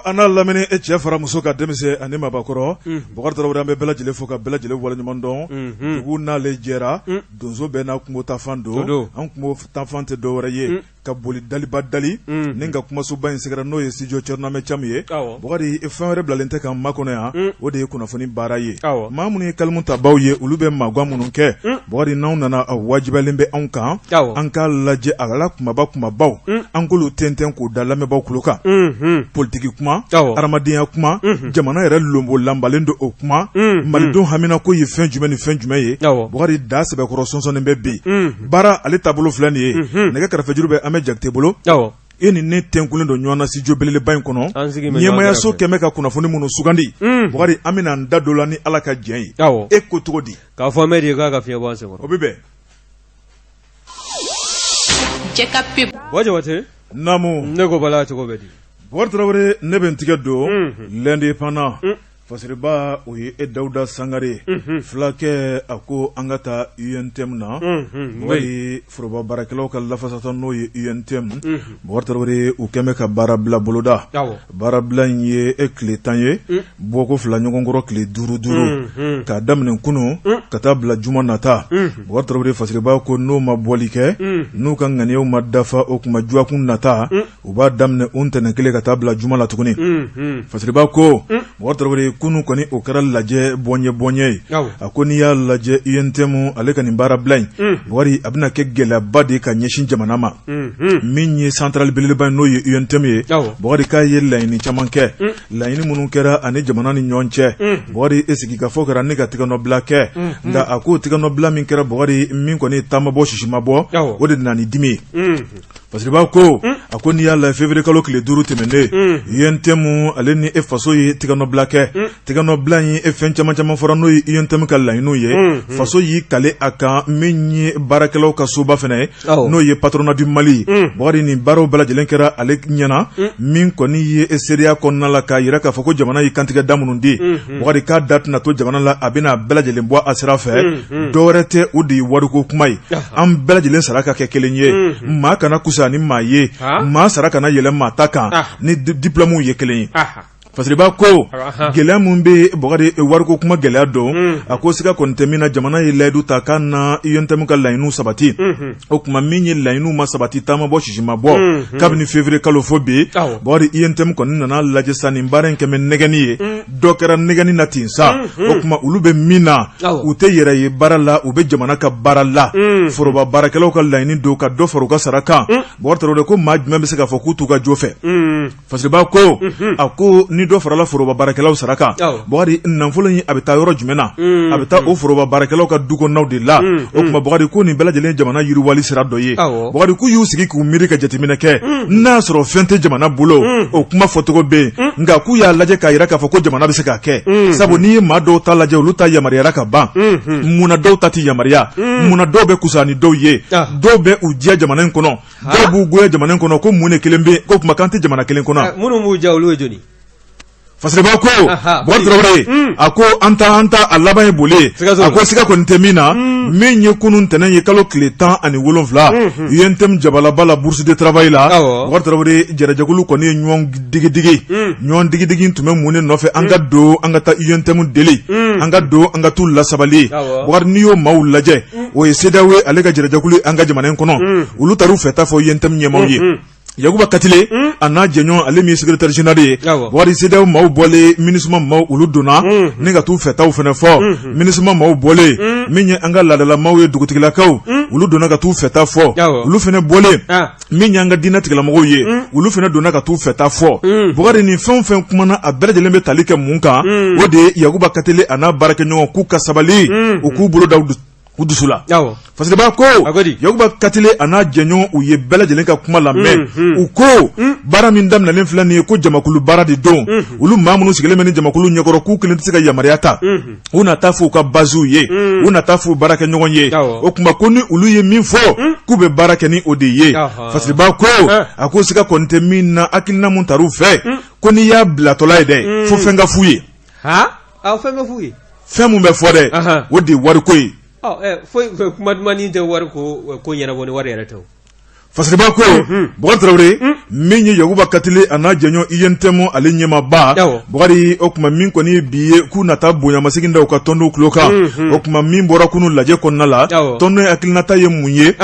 ana lamini e cɛ fara muso ka denmisɛn ani mabakɔrɔ Bokar Tarawele an bɛ bɛɛ lajɛlen fo ka bɛɛ lajɛlen waleɲuman dɔn dugu n'ale jɛra donso bɛɛ n'a kungo tafan don an kungo tafan tɛ dɔwɛrɛ ye ka boli daliba dali ni ka kumasoba in sigira n'o ye studio Cɛrɔnamɛ Camu ye Bokari fɛn wɛrɛ bilalen tɛ kan makɔnɔ yan o de ye kunnafoni baara ye maa minnu ye kalimu tabaw ye olu bɛ maagwa minnu kɛ Bokari n'anw nana wajibalen bɛ anw kan an k'a lajɛ a la kumabaw an k'olu tɛntɛn k'u da lamɛnbaaw kulo kan politiki kuma adamadenya kuma jamana yɛrɛ lombo lanbalen don o kuma malidenw hamina ko ye fɛn jumɛn ni fɛn jumɛn ye Bokari da sɛbɛkɔrɔ sɔnsɔnnen bɛ bi baara ale taabolo filɛ nin ye nɛgɛ kɛrɛfɛjuru bɛ Ahmed Jakite bolo e ni ne tɛnkulen don ɲɔgɔn na studio belebeleba in kɔnɔ ɲɛmayaso kɛmɛ ka kunnafoni minnu sugandi Bokari an bɛna an da don la ni Ala ka jɛn ye e ko cogo di k'a fɔ Ahmed ye k'a ka fiɲɛ bɔ an senkɔrɔ o bɛ bɛn Jekafo Wajawate Namu ne ko bala cogo bɛ di Bokar Tarawele ne bɛ n tigɛ don l'indépendant fasiriba o ye e Dawuda Sangare fulakɛ a ko an ka taa UNTM na Bokari foroba baarakɛlaw ka lafasatɔ n'o ye UNTM Bokar Tarawele u kɛmɛ ka baara bila boloda baara bila in ye tile 10 ye bɔko 2 ɲɔgɔnkɔrɔ tile 5 k'a daminɛ kunu ka taa bila juma nata Bokar Tarawele fasiriba ko n'o ma bɔli kɛ n'u ka ŋaniyaw ma dafa o kuma juwakun nata u b'a daminɛ o ntɛnɛn kelen ka taa bila juma la tuguni fasiriba ko Bokar Tarawele kunu kɔni o kɛra lajɛ bɔɲɛ ye a ko n'i y'a lajɛ UNTM ale ka nin baara bila in Bokari a bɛna kɛ gɛlɛyaba de ka ɲɛsin jamana ma min ye centrale belebeleba n'o ye UNTM ye Bokari k'a ye laɲini caman kɛ laɲini minnu kɛra ani jamana ni ɲɔgɔn cɛ Bokari sigikafɔ kɛra ne ka tigɛnɔbila kɛ nka a ko tigɛnɔbila min kɛra Bokari min kɔni taama bɔ sisima bɔ o de nana ni dimi ye parce que b'a ko a ko n'i y'a lajɛ février kalo tile 5 tɛmɛnen UNTM ale ni e faso ye tigɛnɔbila kɛ tigɛnɔbila in e fɛn caman fɔra n'o ye UNTM ka laɲiniw ye faso y'i kale a kan min ye baarakɛlaw ka soba fɛnɛ ye n'o ye patronat du Mali Bokari nin baaraw bɛɛ lajɛlen kɛra ale ɲɛna min kɔni ye seereya kɔnɔna la k'a yira k'a fɔ ko jamana y'i kantigɛ da minnu di Bokari k'a da tɛna to jamana la a bɛna bɛɛ lajɛlen bɔ a sira fɛ dɔwɛrɛ tɛ o de ye wariko kuma ye an bɛɛ lajɛlen sara ka kɛ kelen ye maa kana kusa ni maa ye maa sara kana yɛlɛ maa ta kan ni diplômew ye kelen ye fasiriba ko gɛlɛya mun bɛ Bokari wariko kuma gɛlɛya dɔn a ko siga kɔni tɛ min na jamana ye layidu ta k'a na UNTM ka laɲiniw sabati o kuma min ye laɲiniw ma sabati taama bɔ sisima bɔ kabini février kalo fo bi Bokari UNTM kɔni nana lajɛ sa nin baara in kɛmɛ nɛgɛni ye dɔ kɛra nɛgɛni na ten sa o kuma olu bɛ min na u tɛ yɛrɛ ye baara la u bɛ jamana ka baara la foroba baarakɛlaw ka laɲini don ka dɔ fara u ka sara kan Bokar Tarawele ko maa jumɛn bɛ se k'a fɔ k'u t'u ka jo fɛ fasiriba ko a ko ni dɔ farala foroba baarakɛlaw sara kan Bokari nafolo in a bɛ taa yɔrɔ jumɛn na a bɛ taa o foroba baarakɛlaw ka du kɔnɔnaw de la o kuma Bokari ko nin bɛɛ lajɛlen jamana yiriwali sira dɔ ye Bokari k'u y'u sigi k'u miiri ka jateminɛ kɛ n'a sɔrɔ fɛn tɛ jamana bolo o kuma fɔcogo bɛ yen nka k'u y'a lajɛ k'a yira k'a fɔ ko jamana bɛ se k'a kɛ sabu n'i ye maa dɔw ta lajɛ olu ta yamaruyara ka ban munna dɔw ta tɛ yamaruya munna dɔw bɛ kusa ni dɔw ye dɔw bɛ u diya jamana in kɔnɔ dɔw b'u goya jamana in kɔnɔ ko mun de kelen bɛ ko kuma kan tɛ jamana kelen kɔnɔ minnu b'u diya olu ye joli fasiriba ko Bokar Tarawele a ko an ta a laban ye boli a ko siga kɔni tɛ min na min ye kunun ntɛnɛn ye kalo tile 17 UNTM jabalaba la bourse de travail la Bokar Tarawele jɛrɛjɛkulu kɔni ye ɲɔgɔn digidigi tun bɛ mun de nɔfɛ an ka don an ka taa UNTM deli an ka don an ka t'u lasabali Bokar n'i y'o maaw lajɛ o ye CEDEAO ye ale ka jɛrɛjɛkulu an ka jamana in kɔnɔ olu taar'u fɛ ta fɔ UNTM ɲɛmaaw ye Yakuba Katile a n'a jɛɲɔgɔn ale min ye secrétaire général ye Bokari CEDEAO maaw bɔlen MINUSMA maaw olu donna ni ka t'u fɛtaw fɛnɛ fɔ MINUSMA maaw bɔlen min ye an ka laadala maaw ye dugutigilakaw olu donna ka t'u fɛta fɔ olu fɛnɛ bɔlen min ye an ka diinɛ tigilamɔgɔw ye olu fɛnɛ donna ka t'u fɛta fɔ Bokari nin fɛn o fɛn kumana a bɛɛ lajɛlen bɛ tali kɛ mun kan o de ye Yakuba Katile a n'a baarakɛɲɔgɔn k'u ka sabali u k'u bolo da u dusu la fasiriba ko Yakuba Katile a n'a jɛɲɔgɔn u ye bɛɛ lajɛlen ka kuma lamɛn u ko baara min daminɛlen filɛ nin ye ko jamakulu baara de don olu maa minnu sigilen bɛ ni jamakulu ɲɛkɔrɔ k'u kelen tɛ se ka yamaruya ta u na taa fɔ u ka baziw ye u na taa fɔ u baarakɛɲɔgɔn ye o kuma ko ni olu ye min fɔ k'u bɛ baara kɛ ni o de ye fasiriba ko a ko siga kɔni tɛ min na hakilina mun tar'u fɛ ko n'i y'a bilatɔla ye dɛ fo fɛn ka f'u ye fɛn mun bɛ fɔ dɛ o de ye wariko ye foyi kuma dumanin tɛ wari ko ɲɛnabɔ ni wari yɛrɛ tɛ fasiriba ko Bokar Traoré min ye Yakuba Katile ana janyo iyentemo ale nyema ba Bokari okuma min koni biye ku nata bonya masiginda o ka tondo kloka okuma min bora kunu laje konnala tondo akilnata ye munye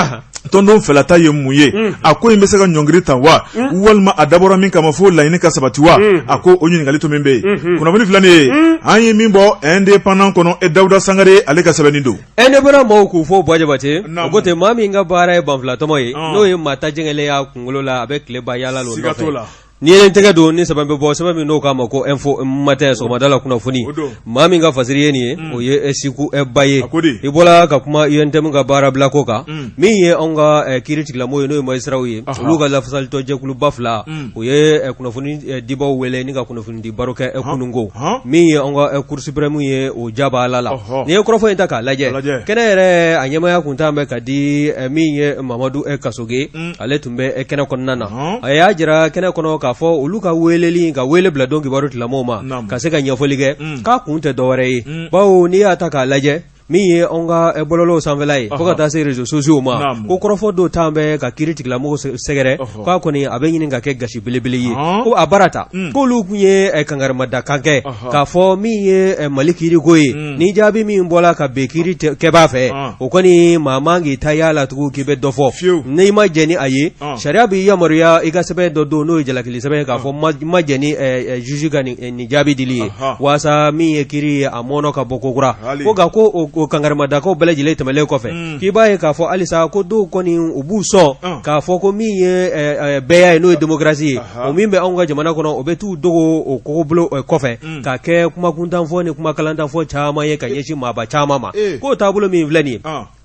tondo felata ye munye ako imbe seka nyongiri tawa walma adabora min kama fo la inika sabatiwa ako onyi ngali to membe kuna boni flani ayi mimbo indépendant kono e Dawda Sangare ale ka sabanindo bora mo ku fo boje bate gote mami nga bara e banfla to moy no ye mata jengele ya kungulo la avec le bayala lo no ni len tega do ni sababu bo sababu no kama ko info mata so madala kuna funi mami nga fasiriye ni o ye esiku e baye ibola ka kuma yente mga bara bla koka mi ye onga kiriti la moyo no mo israwi luga la fasal to je kulu bafla o ye kuna funi dibo wele ni ka kuna funi di baroka e kunungo mi ye onga kursi premu ye o jaba lala ni e krofo intaka laje kenere anyama ya kuntambe kadi mi ye Mamadou e Kasoge ale tumbe e kena konnana aya jira kena kono fo uluka weleli nga wele bla dongi barut la moma ka se ka nyafolige ka kunte dore bawo ni ataka laje mi ye onga e bololo sanvelai foka ta se réseaux sociaux ma ko krofo do tambe ka critique la mo segere ka ko ni abenyi nga ke gashi bilibili yi ko abarata ko lu kunye e kangar madda kanke ka fo mi ye malikiri goyi ni jabi mi mbola ka bekiri ke ba fe o ko ni mamangi tayala tuku kibe dofo ni ma jeni ayi sharia bi ya mariya iga sebe do no jela kili sebe ka fo ma jeni juju ga ni jabi dili wasa mi ye kiri amono ka bokokura ko ga ko kangarma da ko bele jile temele ko fe ki baye ka fo alisa ko do ko ni ubu so ka fo ko mi ye beya no demokrasi o mi be onga jamana ko no obetu dogo ko blo ko fe ka ke kuma kuntan fo ni kuma kalanta fo chama ye kan yeshi ma ba chama ma ko tabulo mi vleni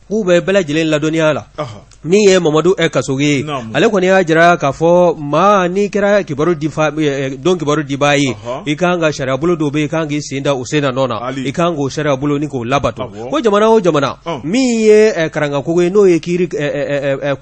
ube bela jilen la dunia la mi ye Mamadou e Kasoge ale ko ne ya jira ka fo ma ni kira kibaru difa don kibaru dibai ikanga sharia bulu do be ikanga sinda usena nona ikanga sharia bulu ni ko labato ko jamana mi ye karanga ko no ye kiri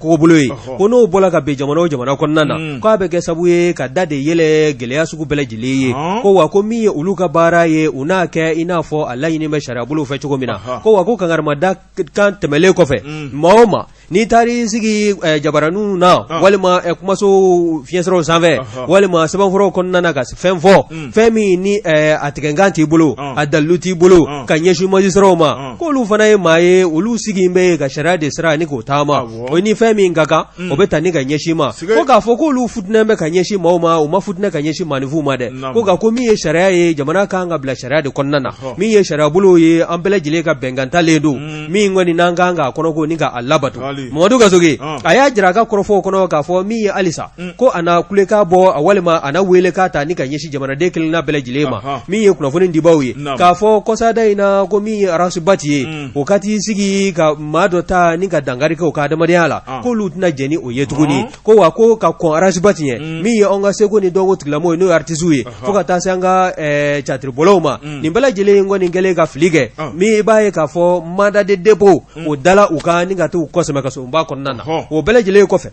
ko bulu yi ko no bola ka be jamana ko nana ko be ke sabu ye ka dade yele gele asuku bela jili ko wa ko mi ye uluka bara ye una ke ina fo Allah ni me sharia bulu fe ko mina ko wa ko kangar madda kan mele ko fe maoma ni tari sigi jabaranu na walima kuma so fiensro sanve walima saban foro konna ka femfo femi ni atikenganti bulu adaluti bulu kanyeshu majisro ma ko lu fana maye ulu sigi mbe ka sharade sra ni ko tama o ni femi ngaka obeta ni kanyeshi ma ko ka fo ko lu futne mbe kanyeshi maoma o mafutne kanyeshi manivu made ko ga ko mi ye sharia ye jamana kanga bla sharade konna na mi ye sharia bulu ye ambele jile ka benganta ledu mi ngoni nanga kono ko ninga alabatu Mamadou Kasoge aya jira ka krofo kono ka fo mi alisa ko ana kuleka bo awalima ana wele ka ta nika nyeshi jamana de kelna bele jilema mi ye kuna foni ndibawi ka fo kosa dai na ko mi rasubati o kati sigi ka madota nika dangari ko ka da mariala ko lutna jeni o yetuguni ko wa ko ka ko rasubati ye mi ye onga se ko ni dongo tiglamo no artisuye fo ka ta sanga chatri boloma ni bele jile ngoni ngele ka flige mi baye ka fo manda de depo o dala uka ninga tu kosema ka so mba konnana o bele jile ko fe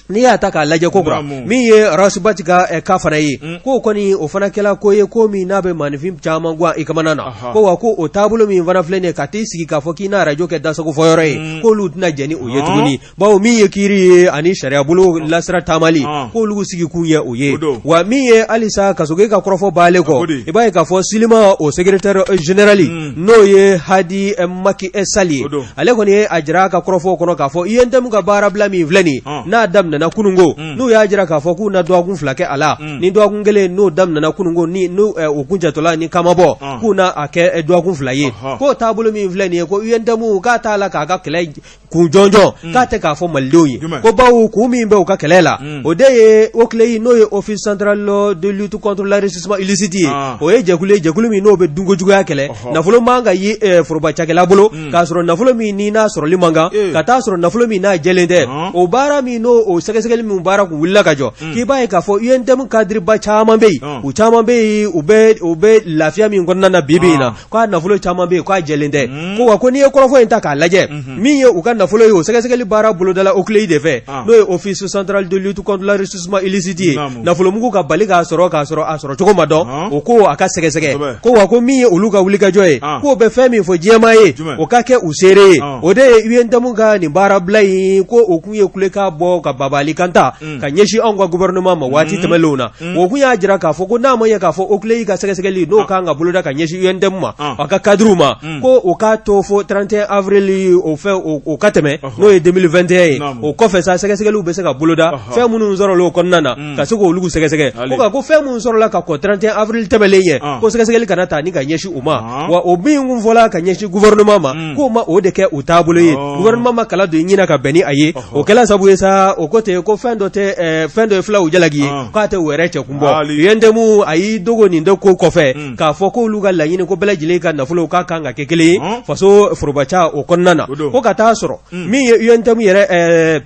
ni ya taka laje ko bra mi ye rasubati ka ka fana yi ko koni o fana kela ko ye ko mi na be manifim chama gwa ikamanana ko wa ko o tabulo mi vana flene ka te sigi ka foki na radio ke dasa ko foyore ko lutna jeni o yetuguni bawo mi ye kiri ani sharia bulu lasra tamali ko lugu sigi kunye o ye wa mi ye alisa Kasoge ka krofo bale ko ibaye ka fo silima o secrétaire générali no ye hadi maki esali ale ko ni ajira ka krofo kono ka fo yende mu ka bara blami vleni na dam na kunungo no ya ajira ka fo ku na do agun flake ala ni do agun gele no dam na kunungo ni no okunja tola ni kamabo ku na ake do agun flaye ko tabulo mi vleni ko yende mu ka tala ka ka kele ku jonjo ka te ka fo maldoyi ko bawo ku mi mbe o ka kelela o de o klei no ye office central de lutte contre l'enrichissement illicite o ye jekulu mi no be dungo jugo ya kele na fulo manga yi foroba chakela bolo ka soro na fulo mi ni na soro limanga ka ta soro na fulo mi na jelende o bara mi no o segel mi bara ku wulla ka jo ki bae ka fo yendem kadri ba chama be o chama be o be lafia mi ngonna na bibina ko na fulo chama be ko jelende ko wa ko ni ko fo enta ka laje mi ye o kan na fulo yo segel bara bolo dala o clé de fe no office central de lutte contre l'enrichissement illicite na fulo mugo ka baliga a soro choko mado o ko aka segege ko wa ko mi ye oluga wulika joye ko be femi fo jema ye o ka ke usere o o de UNTM ka ni bara blai ko o kun ye kule ka bo ka babali kanta ka nyeshi an ga gouvernement ma wati temelona o kun ya jira ka fo ko na mo ye ka fo o kule ka sege no ka nga buluda ka nyeshi UNTM ma aka kadru ma ko o ka to fo 31 avril o fe o kateme no ye 2021 o ko fe sa sege lu be se ka buluda fe munu zoro lo konnana ka se ko lugu sege ko ka ko fe munu zoro la ka ko 31 avril temele ye ko sege kanata ni ka nyeshi uma wa o bi ngum vola ka nyeshi gouvernement ma ko ma o de ke o tabulo ye gouvernement ma kala do nyina ka beni aye o kala sabu esa o kote ko fendo fla o jalagi ka te were che kumbo UNTM ayi dogo ni ndoko ko fe ka fo ko luga la nyine ko bela jile ka na fulo ka kanga kekele faso furbacha o konnana ko ka ta soro mi UNTM yere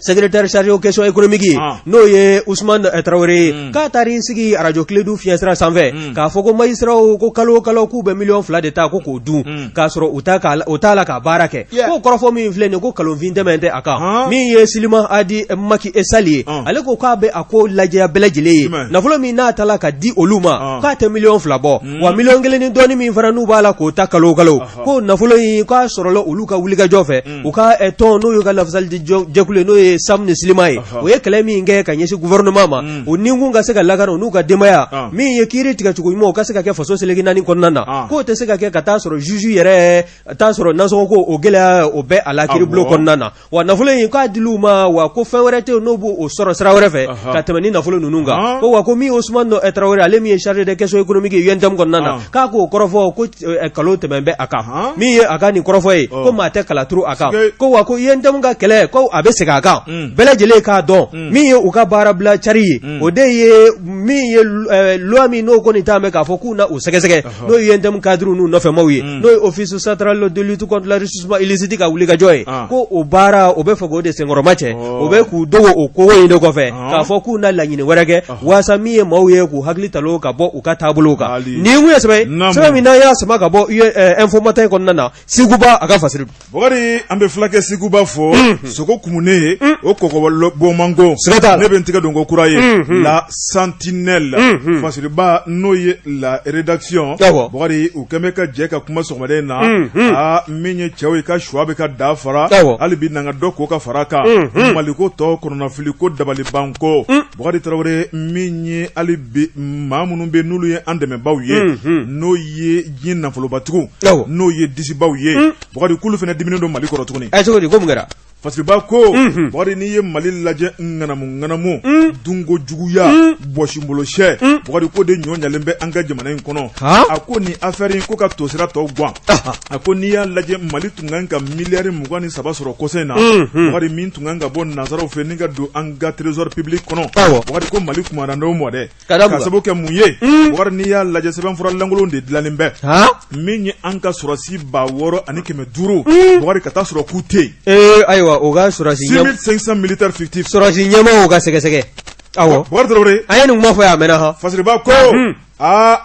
secrétaire chargé aux questions économiques no ye Ousmane Traoré ka tari sigi radio Clédou fiestra sanve ka foko magistrat ko kalo ku be million fla de ta ko du ka soro utala ka barake ko korofo mi flene ko kalo vindemente aka mi ye Silima Adi Maki Esali ale ko ka be ako laje belajile na fulo mi na tala ka di oluma ka te million fla bo wa million gele ni doni mi faranu bala ko ta kalo ko na fulo yi ka soro lo uluka wuliga jofe o ka eton no yo ga lafzal di jekule no samne Silimai o ye kalemi nge ka nyeshi gouvernement ma o ningu nga seka lagano nuka demaya mi ye kiri tika chukuimo ka seka ke faso selegi nani konnana ko te seka ke kata soro juju yere ta soro naso ko o gela o be ala kiri blo konnana wa nafulo yin ka diluma wa ko fewrete nobu o soro srawerefe ka temani nafulo nununga ko wa ko mi Ousmane Traoré ale mi chargé de questions économiques UNTM konnana ka ko korofo ko kalo tembe aka mi ye aka ni korofo ko mate kala tru aka ko wa ko UNTM ga kele ko abe seka aka bela jele ka don mi ye u ka bara bla chari o de ye mi ye loi mi no ko ni tame ka foku na o sege no UNTM cadre nu no fe mawi no office central de lutte contre l'enrichissement illicite ka wuli ka joy ko o bara o be fogo de sengoro mache o be ku dogo o ko inde ko fe ka foku na la nyine werege wasa mi ye mawi ku hagli talo ka bo u ka tabulo ka ni wu yesbe sebe mi na ya sama ka bo informateur ko nana siguba aga fasiri bogari ambe flake siguba fo soko kumune o koko bo mango ne bentiga dongo kuraye la sentinelle fasiriba noye la rédaction bogari u kemeka jeka kuma sogmade na a minye chewe ka shwabe ka dafara alibi nanga doko ka faraka maliko to korona filiko dabali banko bogari Traoré minye alibi mamunu be nulu ye andeme bawye noye jinna folo batuku noye disi bawye bogari kulu fena dimino do maliko rotuni ay so di ko ngara fasiriba ko bogari ni ye mali laje nganamu dungo juguya boshimbolo she bogari ko de nyonya lembe anga jamana kono ako ni affaire ko ka tosira to gwa ako ni ya laje mali tunganga milliard mugani sabasoro kosena bogari min tunganga bon nazaro feninga do anga trésor public kono bogari ko mali kuma ndo mode kasaboke muye bogari ni ya laje seben fura langolo de dilalimbe minye anka surasi ba woro anike me duro bogari kata suro kute aywa oga surasi 6500 militaires fictifs surasi nyama oga sege awo Traoré ayanu mafo ya mena ha fasiriba ko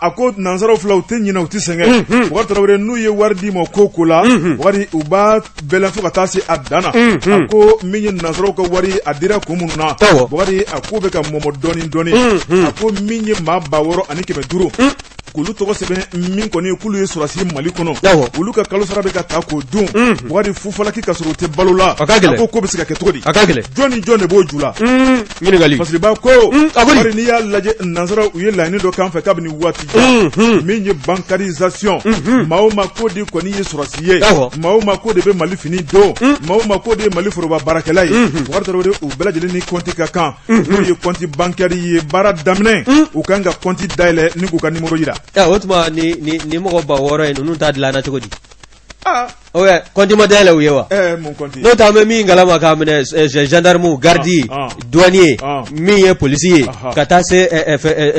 ako nanzaro flaw te nyina uti senge Traoré nu ye wardi mo kokula wari uba bela fuka tasi adana ako minye nanzaro ko wari adira kumunna wari ako be ka momo doni ako minye mabaworo anike me duro kulu togo sebe min koni kulu ye surasi mali kono ulu ka kalo sarabe ka ta ko dun wari fufalaki ka soro te balola ako ko be se ka ke todi joni bo jula ngini gali fasriba ko wari ni ya laje nanzara uye lani do kan fe kabni wati minye bancarisation maoma ko di koni ye surasi ye maoma ko de be mali fini do maoma ko de mali foroba barakelai wari Traoré u belajeli ni konti ka kan ye konti bancaire ye bara damne u kanga konti daile ni ku ka numero yira ya otuma ni mo ba woro en nun ta dilana chogodi oya konti modèle uyewa mon konti no ta me mi ngala ma ka mene gendarme gardi douanier mi ye policier kata se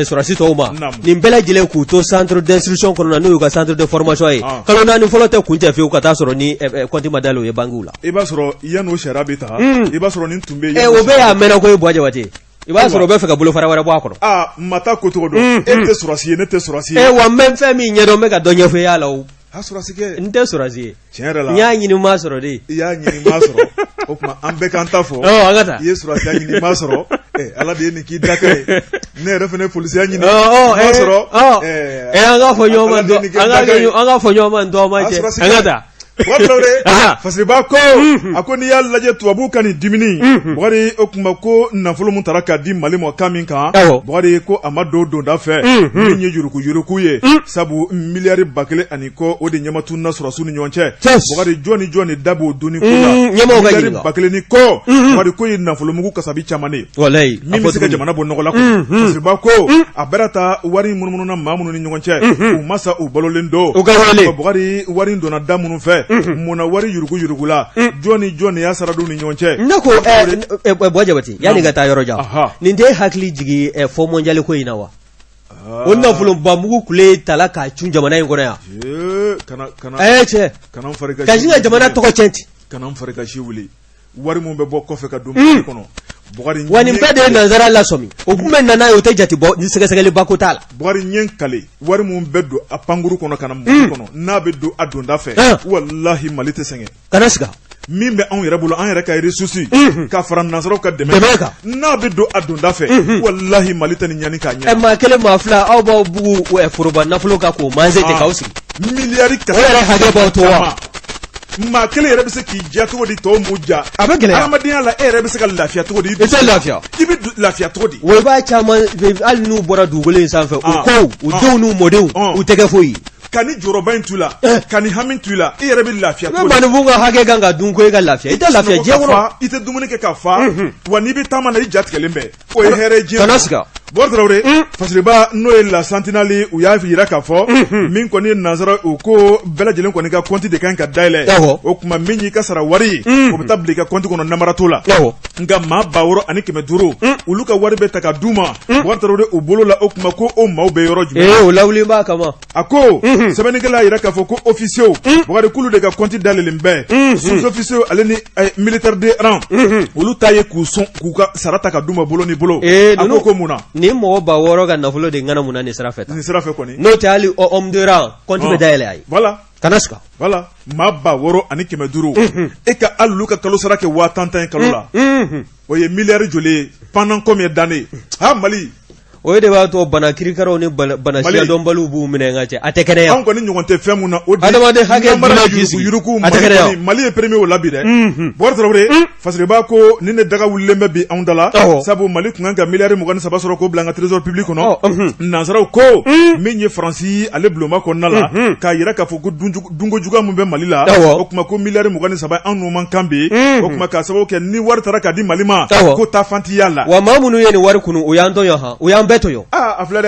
surasi to ma ni mbela jile ku to centre d'instruction kono na no ka centre de formation e kalo na ni folote kunte fi kata soro ni konti modèle uye bangula e ba soro yano sharabita e ba soro ni tumbe obe ya mena ko e boaje wate iba soro be fe ka bulo fara wara bwa kono mata ko to do ete surasi ne te surasi wa men fe mi nyedo me ka donyo fe ya law ha surasi ke nte surasi chenra la nya nyini masoro de ya nyini masoro okuma ambe kanta fo agata ye surasi nyini masoro ala de ni ki dakay ne refene police nyini masoro anga fo nyoma do anga fo nyoma ndo ma je agata Fasiriba ko a ko n'i y'a lajɛ tubabu ka nin dimini Bukari o kuma ko nafolo mun taara k'a di Mali ma kan min kan Bukari ko a ma don donda fɛ min ye yuruku ye sabu miliyari 100 ani kɔ o de ɲɛmatunna sɔrɔsiw ni ɲɔgɔn cɛ Bukari jɔn ni jɔn de da b'o dunni ko la miliyari 100 ni kɔ Bukari ko ye nafolomugu kasabi caman de min bɛ se ka jamana bɔ nɔgɔ la Fasiriba ko a bɛra ta wari munumunu na maa minnu ni ɲɔgɔn cɛ u masa u balolen do Bukari wari donna da minnu fɛ mun na wari yuruku la jɔn ni jɔn de y'a sara don ni ɲɔgɔn cɛ ne ko Bɔjabati yanni ka taa yɔrɔ jan nin tɛ hakili jigi fɔ mondial ko in na wa o nafolo bamugu kule tala k'a cun jamana in kɔnɔ yan cɛ ka sin ka jamana tɔgɔ cɛn ten kana fari ka si wuli wari mun bɛ bɔ kɔfɛ ka don Mali kɔnɔ wa nin bɛɛ de ye nanzara lasɔmi o tun bɛ nana ye o tɛ jate bɔ ni sɛgɛsɛgɛli ba ko t'a la Bukari ɲɛ kale wari mun bɛ don a pankuru kɔnɔ ka na Mali kɔnɔ n'a bɛ don a donda fɛ wallahi Mali tɛ sɛgɛn kana siga min bɛ anw yɛrɛ bolo an yɛrɛ ka ressources ka fara nanzaraw ka dɛmɛ kan n'a bɛ don a donda fɛ wallahi Mali tɛ nin ɲani k'a ɲɛ maa kelen maa fila aw b'aw bugu foroba nafolo kan k'o manse ten k'aw sigi miliyari o yɛrɛ hakɛ b'aw to wa maa kelen yɛrɛ bɛ se k'i diya cogo di tɔw m'u diya a bɛ gɛlɛya adamadenya la e yɛrɛ bɛ se ka lafiya cogo di i tɛ lafiya i bɛ lafiya cogo di wa i b'a caman hali n'u bɔra dugukolo in sanfɛ u ko u denw n'u mɔdenw u tɛ kɛ foyi ka ni jɔyɔrɔba in t'u la ka ni hami t'u la i yɛrɛ bɛ lafiya cogo di maninfin ka hakɛ kan ka dun ko i ka lafiya i tɛ lafiya diɲɛ kɔnɔ i tɛ dumuni kɛ ka fa wa n'i bɛ taama na i ja tigɛlen bɛ o ye hɛrɛ diɲɛ kana siga Bukari Tarawele Fasiriba n'o ye la Sentinelle u y'a yira k'a fɔ min kɔni ye nanzara u ko bɛɛ lajɛlen kɔni ka compte de kan ka dayɛlɛ o tuma min y'i ka sara wari o bɛ taa bila i ka compte kɔnɔ namara t'o la nka maa 6,500 olu ka wari bɛ ta ka d'u ma Bukari Tarawele u bolo la o tuma ko o maaw bɛ yɔrɔ jumɛn o lawuli b'a kama a ko sɛbɛnnikɛla y'a yira k'a fɔ ko officiers Bukari k'olu de ka compte dayɛlɛlen bɛɛ sous-officiers ale ni militaire de rang olu ta ye k'u sɔn k'u ka sara ta ka d'u ma bolo ni bolo a ko mun na ni mɔgɔ 600 ka nafolo de ŋana mun na nin sira fɛ kɔni n'o tɛ hali homme de rang compte bɛ dayɛlɛ a ye voilà kana siga voilà maa 6,500 e ka hali olu ka kalo sara kɛ 10,000 ye kalo la o ye miliyari joli ye pendant combien d'années Mali o de b'a to bana kirikaraw ni bana siya dɔnbaliw b'u minɛ nka cɛ a tɛ kɛnɛya anw kɔni ɲɔgɔn tɛ fɛn mun na o de adamaden hakɛ jumɛn k'i sigi a tɛ kɛnɛya Mali ye premier o la bi dɛ Bukari Tarawele Fasiriba ko ni ne daga wulilen bɛ bi anw da la sabu Mali tun kan ka miliyari 23 sɔrɔ k'o bila an ka trésor public kɔnɔ nanzaraw ko min ye Faransi ale bulonba kɔnɔna la k'a yira k'a fɔ ko dunko juguya mun bɛ Mali la o tuma ko miliyari 23 anw n'u man kan bi o tuma k'a sababu kɛ ni wari taara k'a di Mali ma ko taafan tɛ y'a la wa maa minnu ye nin wari kunu o y'an tɔɲɔ han o y'an bɛɛ tɔɲɔ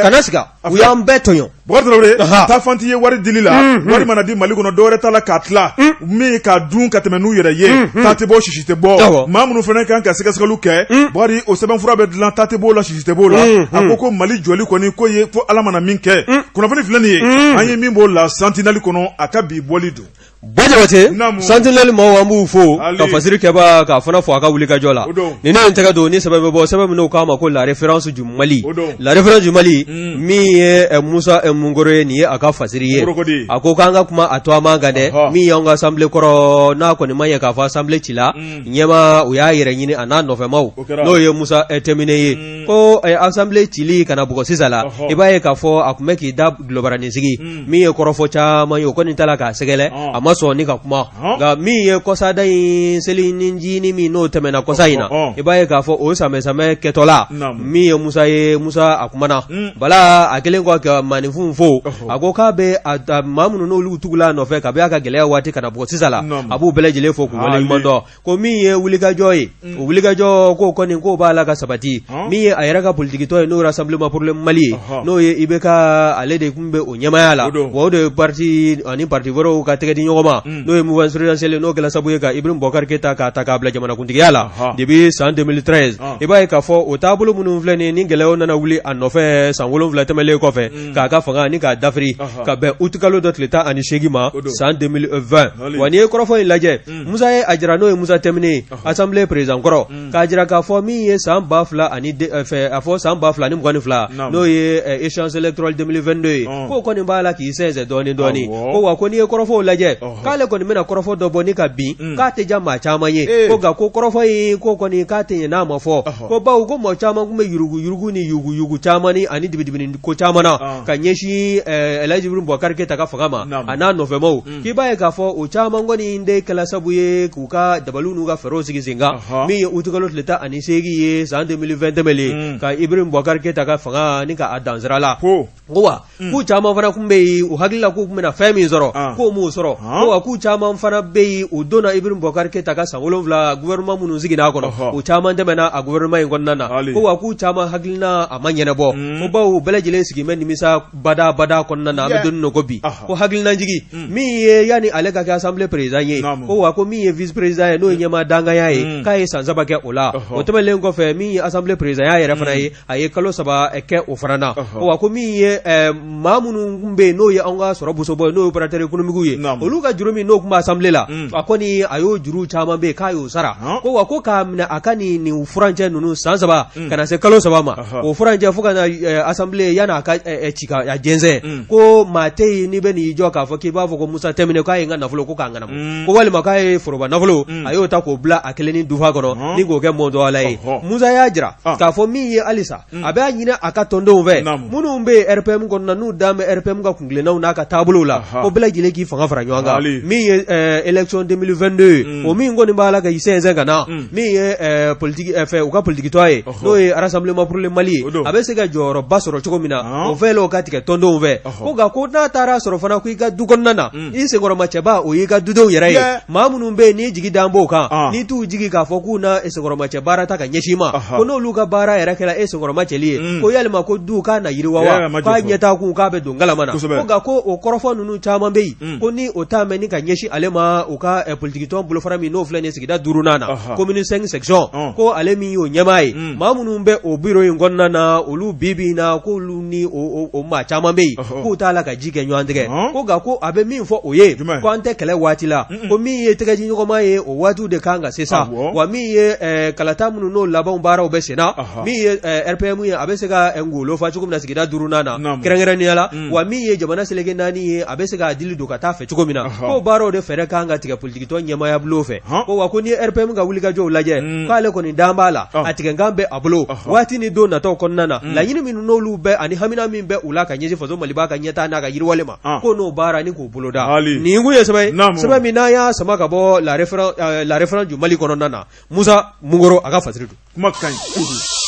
kana siga u y'an bɛɛ tɔɲɔ Bukari Tarawele taafan tɛ ye wari dili la wari mana di Mali kɔnɔ dɔwɛrɛ t'a la k'a tila min ye k'a dun ka tɛmɛ n'u yɛrɛ ye taa tɛ bɔ sisi tɛ bɔ maa minnu fana kan ka sɛgɛsɛgɛliw kɛ Bukari o sɛbɛnfura bɛ dilan taa tɛ b'o la sisi tɛ b'o la a ko Mali jɔli kɔni ko ye fo Ala mana min kɛ kunnafoni filɛ nin ye an ye min b'o la Sentinelle kɔnɔ a ka bi bɔli don Bɔjabate Sentinelle maaw an b'u fo ka fasiri kɛba k'a fana fɔ a ka wulikajɔ la nin ne tɛgɛ don ni sɛbɛn bɛ bɔ sɛbɛn minnu k'a ma ko la référence du Mali la référence du Mali min ye Musa Mungoro ye nin ye a ka fasiri ye a ko k'an ka kuma a to a man kan dɛ min y'an ka assemblée kɔrɔ n'a kɔni ma ɲɛ k'a fɔ assemblée ci la ɲɛma u y'a yɛrɛ ɲini a n'a nɔfɛmaw n'o ye Musa Temine ye ko assemblée cili kana bugɔ sisan la i b'a ye k'a fɔ a tun bɛ k'i da dulobaranin sigi min ye kɔrɔfɔ caman ye o kɔni ta la k'a sɛgɛlɛ a ma sɔn ni ka kuma nka min ye kɔsada in seli ni jini min n'o tɛmɛna kɔsa in na i b'a ye k'a fɔ o samɛ kɛtɔla min ye Musa a kumana bala a kelen kɔ ka maninfinw fo a ko k'a bɛ a maa minnu n'olu tugula nɔfɛ ka bɛ a ka gɛlɛya waati kana bɔ sisan la a b'u bɛɛ lajɛlen fo k'u waleɲuman dɔn ko min ye wulikajɔ ye o wulikajɔ ko kɔni k'o b'a la ka sabati min ye a yɛrɛ ka politikitɔ ye n'o Rassemblement pour le Mali ye n'o ye IBK ale de tun bɛ o ɲɛmaya la wa o de ye parti ani parti wɛrɛw ka tɛgɛ di ɲɔgɔn ma n'o ye mouvance présidentielle n'o kɛla sabu ye ka Ibrahim Boubacar Keita k'a ta k'a bila jamanakuntigiya la depuis san 2013 i b'a ye k'a fɔ o taabolo minnu filɛ nin ni gɛlɛyaw nana wuli a nɔfɛ san 7 tɛmɛlen kɔfɛ k'a ka fanga ni k'a dafiri ka bɛn août kalo dɔ tile 18 ma san 2020 wa n'i ye kɔrɔfɔ in lajɛ Musa ye a jira n'o ye Musa Temine assemblée président kɔrɔ k'a jira k'a fɔ min ye san 2022 n'o ye échéance électorale 2022 ye k'o kɔni b'a la k'i sɛnsɛn dɔɔni ko wa ko n'i ye kɔrɔfɔw lajɛ k'ale kɔni bɛna kɔrɔfɔ dɔ bɔ ni ka bin k'a tɛ ja maa caman ye ko nka ko kɔrɔfɔ in ko kɔni k'a tɛ ɲɛ n'a ma fɔ ko bawo ko mɔgɔ caman tun bɛ yurugu ni yugu caman ni ani dibidibini ko caman na ka ɲɛsin ɲɛsin Elhaji Ibrahim Boubacar Keita ka fanga ma a n'a nɔfɛmaw k'i b'a ye k'a fɔ o caman kɔni de kɛla sabu ye k'u ka dabaliw n'u ka fɛɛrɛw sigi sen kan min ye août kalo tile 18 ye san 2020 tɛmɛlen ka Ibrahim Boubacar Keita ka fanga ni ka a dansira la ko wa k'u caman fana kun bɛ yen u hakili la k'u kun bɛna fɛn min sɔrɔ k'o m'o sɔrɔ ko wa k'u caman fana bɛ yen u donna Ibrahim Boubacar Keita ka san 7 gouvernement minnu sigira a kɔnɔ u caman tɛmɛna a gouvernement in kɔnɔna na ko wa k'u caman hakilina a ma ɲɛnabɔ ko bawo bɛɛ lajɛlen sigi bɛ nimisa bada kɔnɔna na an bɛ donni ko bi ko hakilina jigi min ye yani ale ka kɛ assemblée président ye ko wa ko min ye vice président ye n'o ye ɲɛmaa danganya ye k'a ye san 3 kɛ o la o tɛmɛlen kɔfɛ min ye assemblée président ya yɛrɛ fana ye a ye kalo 3 kɛ o fana na ko wa ko min ye maa minnu kun bɛ yen n'o ye an ka sɔrɔ bosobɔ n'o ye opérateur économique ye olu ka juru min n'o kun bɛ assemblée la a kɔni a y'o juru caman bɛ yen k'a y'o sara ko wa ko k'a minɛ a ka nin furancɛ ninnu san 3 ka na se kalo 3 ma o furancɛ fo ka na assemblée yana a ka ci ka a jɛnsɛn ko maa tɛ yen n'i bɛ n'i jɔ k'a fɔ k'i b'a fɔ ko Musa Tɛmɛnɛ k'a ye n ka nafolo ko k'a ŋanamu ko walima k'a ye foroba nafolo a y'o ta k'o bila a kelen ni dufa kɔnɔ ni k'o kɛ mɔntɔ ala ye Musa y'a jira k'a fɔ min ye halisa a b'a ɲini a ka tɔndenw fɛ minnu bɛ RPM kɔnɔna n'u dan bɛ RPM ka kuntilennaw n'a ka taabolow la ko bɛɛ lajɛlen k'i fanga fara ɲɔgɔn kan min ye élection 2022 o min kɔni b'a la ka i sɛnsɛn ka na min ye politique fɛ u ka politique tɔ ye n'o ye Rassemblement pour le Mali ye a bɛ se ka jɔyɔrɔba sɔrɔ cogo min na o fɛ la o ka tigɛ tɔndenw fɛ ko nka ko n'a taara sɔrɔ fana ko i ka du kɔnɔna na i senkɔrɔma cɛba o y'i ka dudenw yɛrɛ ye maa minnu bɛ yen n'i jigi dan b'o kan n'i t'u jigi k'a fɔ k'u na senkɔrɔma cɛ baara ta ka ɲɛsin ma ko n'olu ka baara yɛrɛ kɛra senkɔrɔma cɛli ye ko yalima ko du k'a na yiriwa wa k'a ɲɛtaa kun k'a bɛ don galama na ko nka ko o kɔrɔfɔ ninnu caman bɛ yen ko ni o t'a mɛn ni ka ɲɛsin ale ma u ka politique tɔn bolofara min n'o filɛ nin sigida 5nan na commune 5 section ko ale min y'o ɲɛmaa ye maa minnu bɛ o bureau in kɔnɔna na olu bi na k'olu ni o maa caman bɛ yen k'u t'a la ka ji kɛ ɲɔgɔn tigɛ ko nka ko a bɛ min fɔ o ye ko an tɛ kɛlɛ waati la ko min ye tɛgɛji ɲɔgɔnma ye o waatiw de kan ka se sa wa min ye kalata minnu n'o labanw baaraw bɛ senna min ye RPM ye a bɛ se ka ngolo fa cogo min na sigida 5nan na kɛrɛnkɛrɛnnenya la wa min ye jamana seleke 4 ye a bɛ se ka dili don ka taa fɛ cogo min na ko baaraw de fɛrɛ kan ka tigɛ politique tɔn ɲɛmaaya bulon fɛ ko wa ko ni RPM ka wuli ka jɔw lajɛ k'ale kɔni dan b'a la a tigɛnkan bɛ a bolo waati ni don nataw kɔnɔna na laɲini minnu n'olu bɛ ani hamina min bɛ u la ka ɲɛsin faso Maliba ka ɲɛtaa n'a ka yiriwale ma ko n'o baara ni k'o boloda nin kun ye sɛbɛn min n'a y'a sama ka bɔ la référence du Mali kɔnɔna na Musa Mungoro a ka fasiri don kuma ka ɲi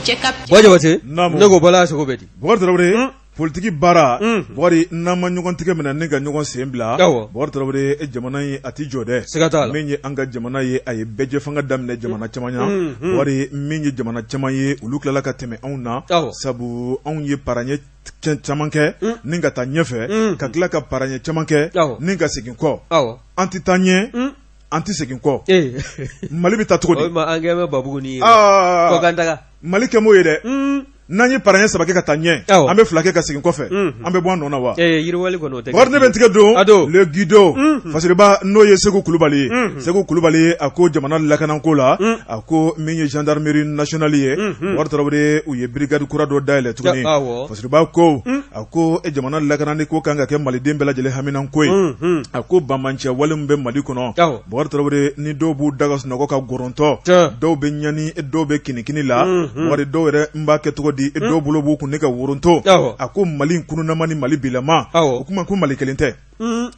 Jabate ne ko bala sogo bɛ di Boubacar politique baara Boubacar n'an ma ɲɔgɔn tigɛ minɛ ni ka ɲɔgɔn sen bila Boubacar Traoré jamana in a ti jɔ dɛ siga t'a la min ye an ka jamana ye a ye bɛɛ fanga daminɛ jamana caman ya Boubacar min ye jamana caman ye olu tilala ka tɛmɛ anw na sabu anw ye paraɲɛ caman kɛ ni ka taa ɲɛfɛ ka tila ka paraɲɛ caman kɛ ni ka segin kɔ an ti taa ɲɛ an ti segin kɔ Mali bɛ taa cogo di an kɛmɛ Babuguni ye ko kan taga Mali kɛ m'o ye dɛ n'an ye paraɲɛ 3 kɛ ka taa ɲɛ an bɛ 2 kɛ ka segin kɔfɛ an bɛ bɔ an nɔ na wa yiriwali kɔni o tɛ Boubacar ne bɛ tigɛ don le guido Fasiriba n'o ye Segu Kulubali ye Segu Kulubali a ko jamana lakanako la a ko min ye gendarmerie nationale ye Boubacar Traoré u ye brigade kura dɔ dayɛlɛ tuguni Fasiriba ko a ko jamana lakanani ko kan ka kɛ maliden bɛɛ lajɛlen haminanko ye a ko bamancɛ wale min bɛ Mali kɔnɔ Boubacar Traoré ni dɔw b'u daga sunɔgɔ ka gɔrɔntɔ dɔw bɛ ɲani dɔw bɛ kinikini la Boubacar dɔw yɛrɛ n b'a kɛ cogo di dɔw bolo b'u kun ne ka woronto a ko Mali kununama ni Mali bilama o kuma ko Mali kelen tɛ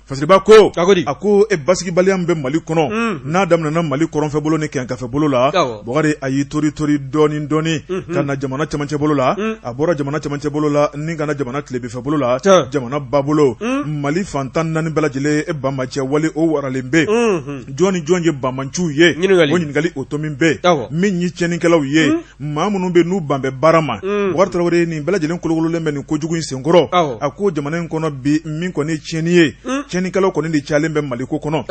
Fasiriba ko a ko basigibaliya min bɛ Mali kɔnɔ n'a daminɛna Mali kɔrɔnfɛ bolo ni kɛnkafɛ bolo la Boubacar a y'i tori dɔɔni ka na jamana cɛmancɛ bolo la a bɔra jamana cɛmancɛ bolo la ni ka na jamana tilebifɛ bolo la jamana ba bolo Mali fantan 4 bɛɛ lajɛlen bamacɛ wale o waralen bɛ jɔn ni jɔn ye bamanciw ye o ɲininkali o to min bɛ min ye tiɲɛnikɛlaw ye maa minnu bɛ n'u ban bɛ baara ma Boubacar Traoré nin bɛɛ lajɛlen kolokololen bɛ nin kojugu in senkɔrɔ a ko jamana in kɔnɔ bi min kɔni ye tiɲɛni ye tiɲɛnikɛlaw kɔni de cayalen bɛ Mali ko kɔnɔ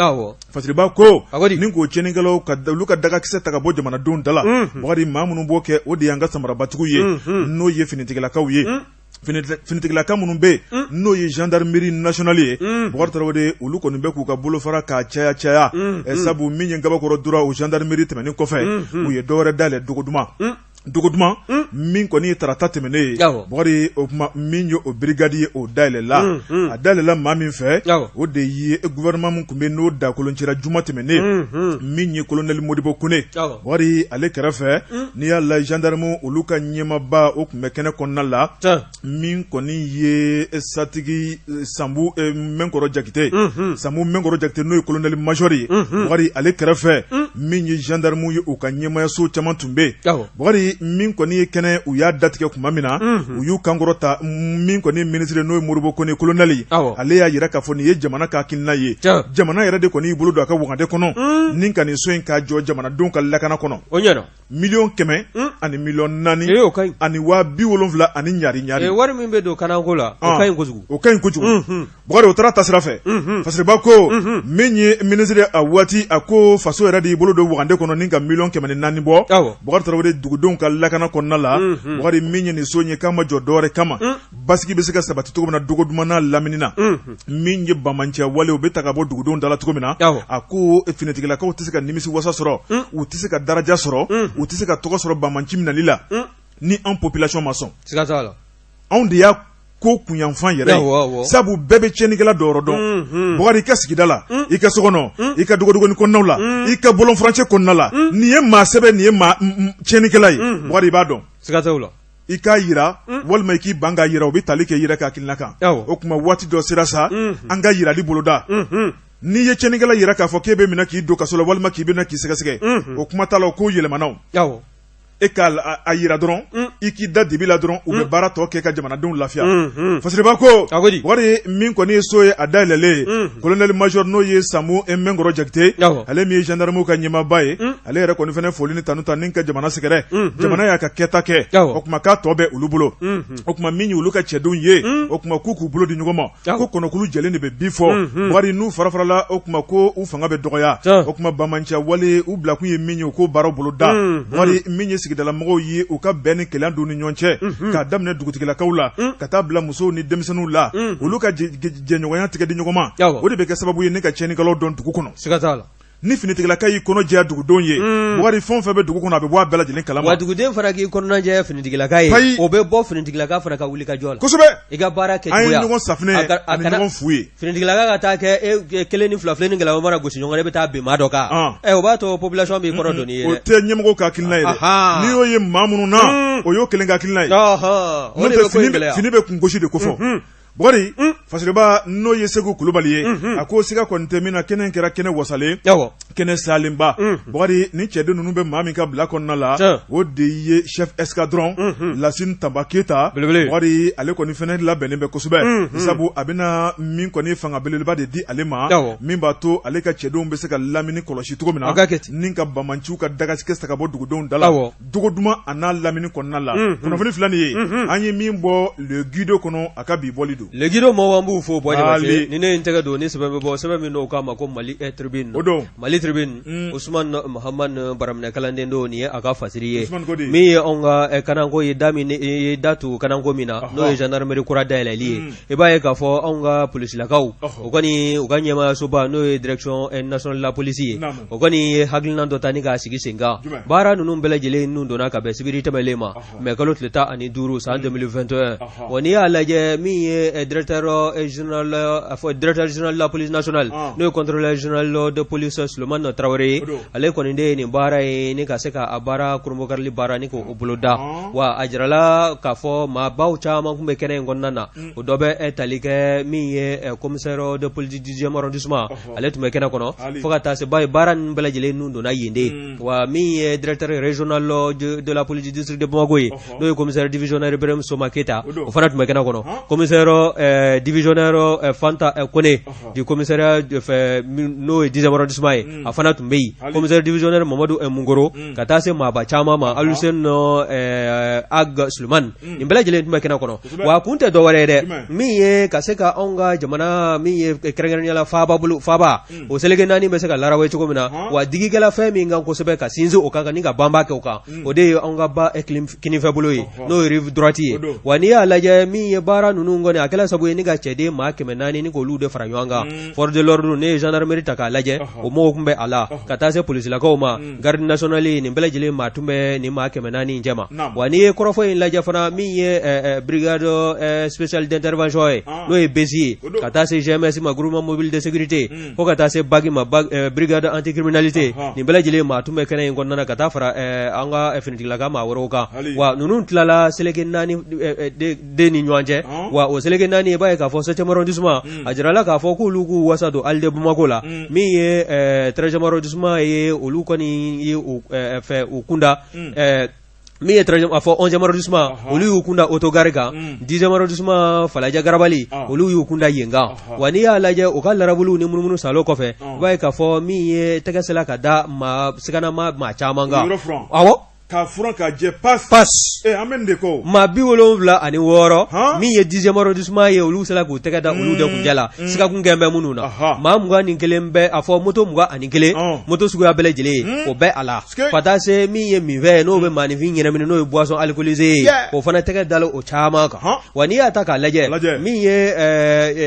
Fasiriba ko ni k'o tiɲɛnikɛlaw olu ka dagakisɛ ta ka bɔ jamanadenw da la Boubacar maa minnu b'o kɛ o de y'an ka samarabatigiw ye n'o ye finitigilakaw ye finitigilaka minnu bɛ n'o ye gendarmerie nationale ye Boubacar Traoré olu kɔni bɛ k'u ka bolofara k'a caya sabu min ye gabakɔrɔ dura o gendarmerie tɛmɛnen kɔfɛ u ye dɔwɛrɛ dayɛlɛ dogo duman dogoduma min kɔni tarata tɛmɛnen bɔgɔri o kuma min ye o brigade o dayɛlɛla a dayɛlɛla maa min fɛ o de ye gouvernement min tun bɛ n'o dakoloncira juma tɛmɛnen min ye colonel Modibo Kone bɔgɔri ale kɛrɛfɛ n'i y'a la gendarme olu ka ɲɛmaaba o tun bɛ kɛnɛ kɔnɔna la min kɔni ye satigi Sambu Menkɔrɔ Jakite Sambu Menkɔrɔ Jakite n'o ye colonel major ye bɔgɔri ale kɛrɛfɛ min ye gendarme ye u ka ɲɛmayaso caman tun bɛ bɔgɔri min kɔni ye kɛnɛ u y'a datigɛ kuma min na u y'u kankɔrɔta min kɔni ministre n'o ye Modibo Kone colonel ale y'a yira k'a fɔ nin ye jamana ka hakilina ye jamana yɛrɛ de kɔni y'i bolo don a ka wagade kɔnɔ ni ka nin so in ka jɔ jamanadenw ka lakana kɔnɔ miliyɔn 100 ani miliyɔn 4 ani 70,000 ani ɲari wari min bɛ don kanako la o ka ɲi kojugu bɔgɔri o taara tasira fɛ fasiriba ko min ye ministre a waati a ko faso yɛrɛ de y'i bolo don wagade kɔnɔ ni ka miliyɔn 104 bɔ bɔgɔri taara o de dugudenw ka lakana kɔnɔna la bɔgɔri min ye nin so ye k'a ma jɔ dɔwɛrɛ kama basigi bɛ se ka sabati cogo min na dogoduma n'a lamini na min ye bamanciya wale u bɛ ta ka bɔ dugudenw dala cogo min na a ko finitigilakaw tɛ se ka nimisi wasa sɔrɔ u tɛ se ka daraja sɔrɔ u tɛ se ka tɔgɔ sɔrɔ bamanci minali la ni an population ma sɔn anw de y'a ko kunyanfan yɛrɛ sabu bɛɛ bɛ tiɲɛnikɛla dɔ yɔrɔ dɔn bɔgɔri i ka sigida la i ka sokɔnɔ i ka dogodogoni kɔnɔnaw la i ka bolonfurancɛ kɔnɔna la nin ye maa sɛbɛn nin ye maa tiɲɛnikɛla ye bɔgɔri i b'a dɔn i k'a yira walima i k'i ban k'a yira o bɛ tali kɛ i yɛrɛ ka hakilina kan o tuma waati dɔ sera sa an ka yirali boloda n'i ye tiɲɛnikɛla yira k'a fɔ k'e bɛ minɛ k'i don kaso la walima k'i bɛna k'i sɛgɛsɛgɛ o kuma t'a la o k'o yɛlɛmanaw e k'a a yira dɔrɔn i k'i da dibi la dɔrɔn u bɛ baara tɔ kɛ ka jamanadenw lafiya fasiriba ko wari min kɔni ye so ye a dayɛlɛlen colonel major n'o ye Sambu Menkɔrɔ Jakite ale min ye gendarmew ka ɲɛmaaba ye ale yɛrɛ kɔni fɛnɛ foli ni tanu ta ni ka jamana sɛgɛrɛ jamana y'a ka kɛta kɛ o kuma k'a tɔ bɛ olu bolo o kuma min ye olu ka cɛdenw ye o kuma k'u bolo di ɲɔgɔn ma ko kɔnɔkulu jɛlen de bɛ bi fɔ wari n'u fara-farala o kuma ko u fanga bɛ dɔgɔya o kuma bamanciya wale u bilakun ye min ye o ko baaraw bolo da wari min ye sigidalamɔgɔw ye u ka bɛn ni kɛlɛ don ni ɲɔgɔn cɛ k'a daminɛ dugutigilakaw la ka taa bila musow ni denmisɛnninw la olu ka jɛɲɔgɔnya tigɛ di ɲɔgɔn ma o de bɛ kɛ sababu ye ne ka tiɲɛnikɛlaw dɔn dugu kɔnɔ ni finitigilaka y'i kɔnɔ jɛya dugudenw ye wari fɛn o fɛn bɛ dugu kɔnɔ a bɛ bɔ a bɛɛ lajɛlen kalama wa duguden fana k'i kɔnɔna jɛya finitigilaka ye o bɛ bɔ finitigilaka fana ka wuli ka jɔ la kosɛbɛ i ka baara kɛ an ye ɲɔgɔn safinɛ ani ɲɔgɔn fu ye finitigilaka ka taa kɛ kelen ni fila ni gɛlɛya mana gosi ɲɔgɔn na i bɛ taa bin maa dɔ kan o b'a to population b'i kɔrɔ dɔn ye o tɛ ɲɛmɔgɔw ka hakilina ye dɛ n'i y'o ye maa minnu na o y'o kelen ka hakilina ye n'o tɛ fini bɛ kun gosi de ko fɔ bɔgɔri fasiriba n'o ye Segu Kulubali ye a ko siga kɔni tɛ min na kɛnɛ kɛra kɛnɛ wasalen kɛnɛ salenba bɔgɔri ni cɛden ninnu bɛ maa min ka bila kɔnɔna la o de ye chef escadron Lasine Tamba Keita bɔgɔri ale kɔni fɛnɛ labɛnnen bɛ kosɛbɛ sabu a bɛna min kɔni fanga belebeleba de di ale ma min b'a to ale ka cɛdenw bɛ se ka lamini kɔlɔsi cogo min na ni ka bamanciw ka dagasikɛ ta ka bɔ dugudenw da la dogo duman a n'a lamini kɔnɔna la kunnafoni fila nin ye an ye min bɔ le guido kɔnɔ a ka bi bɔli don le guido mɔgɔw an b'u fo bɔjɛ ni ne n tɛgɛ don ni sɛbɛn bɛ bɔ sɛbɛn min n'o k'a ma ko Mali Tribune Mali Tribune Usman Muhammad Baramina kalanden don nin ye a ka fasiri ye min ye anw ka kananko ye da tu kananko min na n'o ye gendarmerie kura dayɛlɛli ye i b'a ye k'a fɔ anw ka polisilakaw o kɔni u ka ɲɛmaayasoba n'o ye direction nationale de la police ye o kɔni ye hakilina dɔ ta ni k'a sigi sen kan baara ninnu bɛɛ lajɛlen nun donna ka bɛn sibiri tɛmɛlen ma mais kalo tile 15 san 2021 wa n'i y'a lajɛ min ye directeur général de la police nationale n'o ye contrôleur général de police Sulemani Traoré ale kɔni de ye nin baara ye ni ka se ka a baara kurumbokarili baara ni k'o bolo da wa a jirala k'a fɔ maabaw caman kun bɛ kɛnɛ in kɔnɔna na o dɔ bɛ tali kɛ min ye commissaire de police du 10e arrondissement ale tun bɛ kɛnɛ kɔnɔ fo ka taa se baara ninnu bɛɛ lajɛlen nun donna yen de wa min ye directeur régional de la police du district de Bamako ye n'o ye commissaire divisionnaire Ibrahim Soma Keita o fana tun bɛ kɛnɛ kɔnɔ commissaire divisionnaire Fanta Kone du commissariat n'o ye 10e arrondissement ye a fana tun bɛ yen commissaire divisionnaire Mamadou Mungoro ka taa se maaba caman ma Aluseni Ag Sulemani nin bɛɛ lajɛlen tun bɛ kɛnɛ kɔnɔ wa a kun tɛ dɔwɛrɛ ye dɛ min ye ka se ka anw ka jamana min ye kɛrɛnkɛrɛnnenya la faaba o seleke naani bɛ se ka larawe cogo min na wa digikɛla fɛn min kan kosɛbɛ ka sinsin o kan ni ka banba kɛ o kan o de ye anw ka ba kinifɛ bolo ye n'o ye rive droite ye wa n'i y'a lajɛ min ye baara ninnu kɔni a kɛla sabu ye ni ka cɛden maa 400 ni k'olu de fara ɲɔgɔn kan force de l'ordre ne ye gendarmerie ta k'a lajɛ o mɔgɔw tun bɛ a la ka taa se polisilakaw ma garde nationale nin bɛɛ lajɛlen maa tun bɛ nin maa 400 in cɛ ma wa n'i ye kɔrɔfɔ in lajɛ fana min ye brigade spéciale d'intervention ye n'o ye besi ye ka taa se GMS ma groupement mobile de sécurité fo ka taa se bagi ma brigade anticriminalité nin bɛɛ lajɛlen maa tun bɛ kɛnɛ in kɔnɔna ka taa fara an ka finitigilaka maa wɛrɛw kan wa ninnu tilala seleke 4 de ni ɲɔgɔn cɛ wa o seleke 4 i b'a ye k'a fɔ 7e arrondissement a jirala k'a fɔ k'olu k'u wasa don hali de Bamako la min ye 13e arrondissement ye olu kɔni ye fɛ u kunda min ye 13e a fɔ 11e arrondissement olu y'u kunda autogare kan 10e arrondissement Falaja Garabali olu y'u kunda yen kan wa n'i y'a lajɛ u ka larabuluw ni munumunu salo kɔfɛ i b'a ye k'a fɔ min ye tɛgɛsɛla ka da siganama maa caman kan awɔ ka furan ka jɛ pass an bɛ nin de ko maa 76 min ye 10e arrondissement ye olu sera k'u tɛgɛ da olu de kunjɛ la sigakun kɛn bɛ minnu na maa 21 bɛ a fɔ moto 21 moto suguya bɛɛ lajɛlen ye o bɛ a la ka taa se min ye minfɛn ye n'o bɛ maanifin ɲɛnamini n'o ye boisson alcoolisée ye o fana tɛgɛ dala o caman kan wa n'i y'a ta k'a lajɛ min ye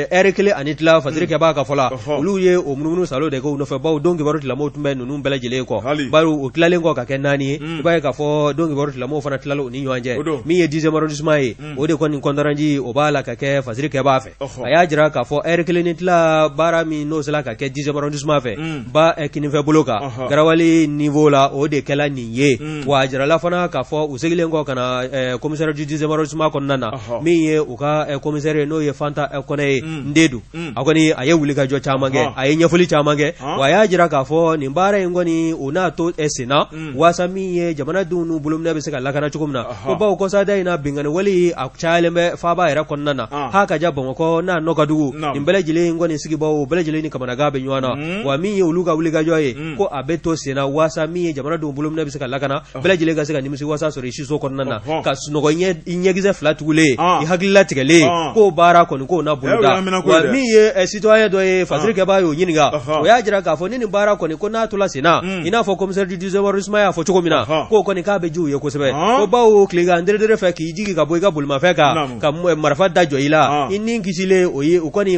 heure 1 ani tila fasiri kɛ b'a ka fɔ la olu ye o munumunu salo de kɛ u nɔfɛ bawo don kibaru tilamɔw tun bɛ ninnu bɛɛ lajɛlen kɔ bari o tilalen kɔ ka kɛ 4 ye i b'a ye k'a fɔ don kibaru tilamɔw fana tilala o ni ɲɔgɔn cɛ min ye 10e arrondissement ye o de kɔni kɔndaranji o b'a la ka kɛ fasiri kɛ b'a fɛ a y'a jira k'a fɔ heure 1 ni tila baara min n'o sera ka kɛ 10e arrondissement fɛ ba kinifɛ bolo kan garawali niveau la o de kɛla nin ye wa a jirala fana k'a fɔ u segilen kɔ ka na commissaire du 10e arrondissement kɔnɔna na min ye u ka commissaire ye n'o ye Fanta Kɔnɛ ye Ndedu a kɔni a ye wulikajɔ caman kɛ a ye ɲɛfɔli caman kɛ wa a y'a jira k'a fɔ nin baara in kɔni o n'a to senna waasa min ye jamanadenw n'u bolominɛ bɛ se ka lakana cogo min na ko bawo kɔsada in na bingani wali a cayalen bɛ faaba yɛrɛ kɔnɔna na ha ka ja Bamakɔ n'a nɔ ka dugu nin bɛɛ lajɛlen kɔni sigibaw bɛɛ lajɛlen ni kamanagan bɛ ɲɔgɔn na wa min ye olu ka wulikajɔ ye ko a bɛ to senna waasa min ye jamanadenw bolominɛ bɛ se ka lakana bɛɛ lajɛlen ka se ka nimisi wasa sɔrɔ i siso kɔnɔna na ka sunɔgɔ i ɲɛkisɛ fila tugulen i hakilila tigɛlen k'o baara kɔni k'o na boloda wa min ye citoyen dɔ ye fasiri kɛbaa y'o ɲininka o y'a jira k'a fɔ ni nin baara kɔni ko n'a tola senna i n'a fɔ commissaire du 10e arrondissement y'a fɔ cogo min na k'o kɔni k'a bɛ jiw ye kosɛbɛ ko bawo tilegan dere fɛ k'i jigi ka bɔ i ka bolimafɛn kan ka marifa da jɔ i la i ni kisilen o ye o kɔni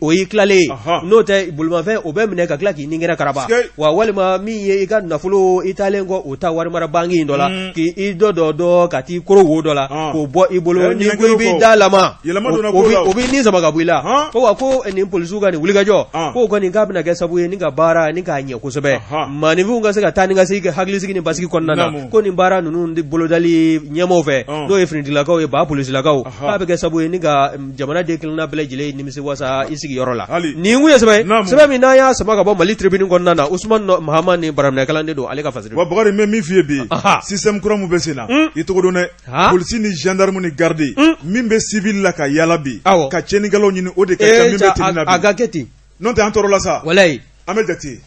o ye tilalen n'o tɛ bolimafɛn o bɛ minɛ ka tila k'i ningɛrɛ karaba wa walima min ye i ka nafolo i taalen kɔ o ta warimara banki in dɔ la k'i dɔ ka t'i koro wo dɔ la k'o bɔ i bolo ni ko i b'i da lama o b'i ni sama ka bɔ i la ko wa ko nin polisiw ka nin wulikajɔ k'o kɔni k'a bɛna kɛ sabu ye ni ka baara ni k'a ɲɛ kosɛbɛ maanifinw ka se ka taa ni ka sigi hakilisigi ni basigi kɔnɔna na ko nin baara ninnu bolodali ɲɛmɔgɔw fɛ n'o ye finitigilakaw ye ba polisilakaw k'a bɛ kɛ sabu ye ni ka jamanaden kelenna bɛɛ lajɛlen nimisi wasa i sigiyɔrɔ la nin kun ye sɛbɛn min n'a y'a sama ka bɔ Mali tribune kɔnɔna na Usman Mahama ni baraminɛkalan de don ale ka fasiri wa Bakari mɛ min f'i ye bi système kura mun bɛ sen na i tɔgɔ dɔn dɛ polisi ni gendarme ni garde min bɛ civil la ka yala bi ka cɛnnikɛlaw ɲini o de ka ca min bɛ tɛmɛ na bi a ka kɛ ten n'o tɛ an tɔɔrɔ la sa walayi an bɛ jate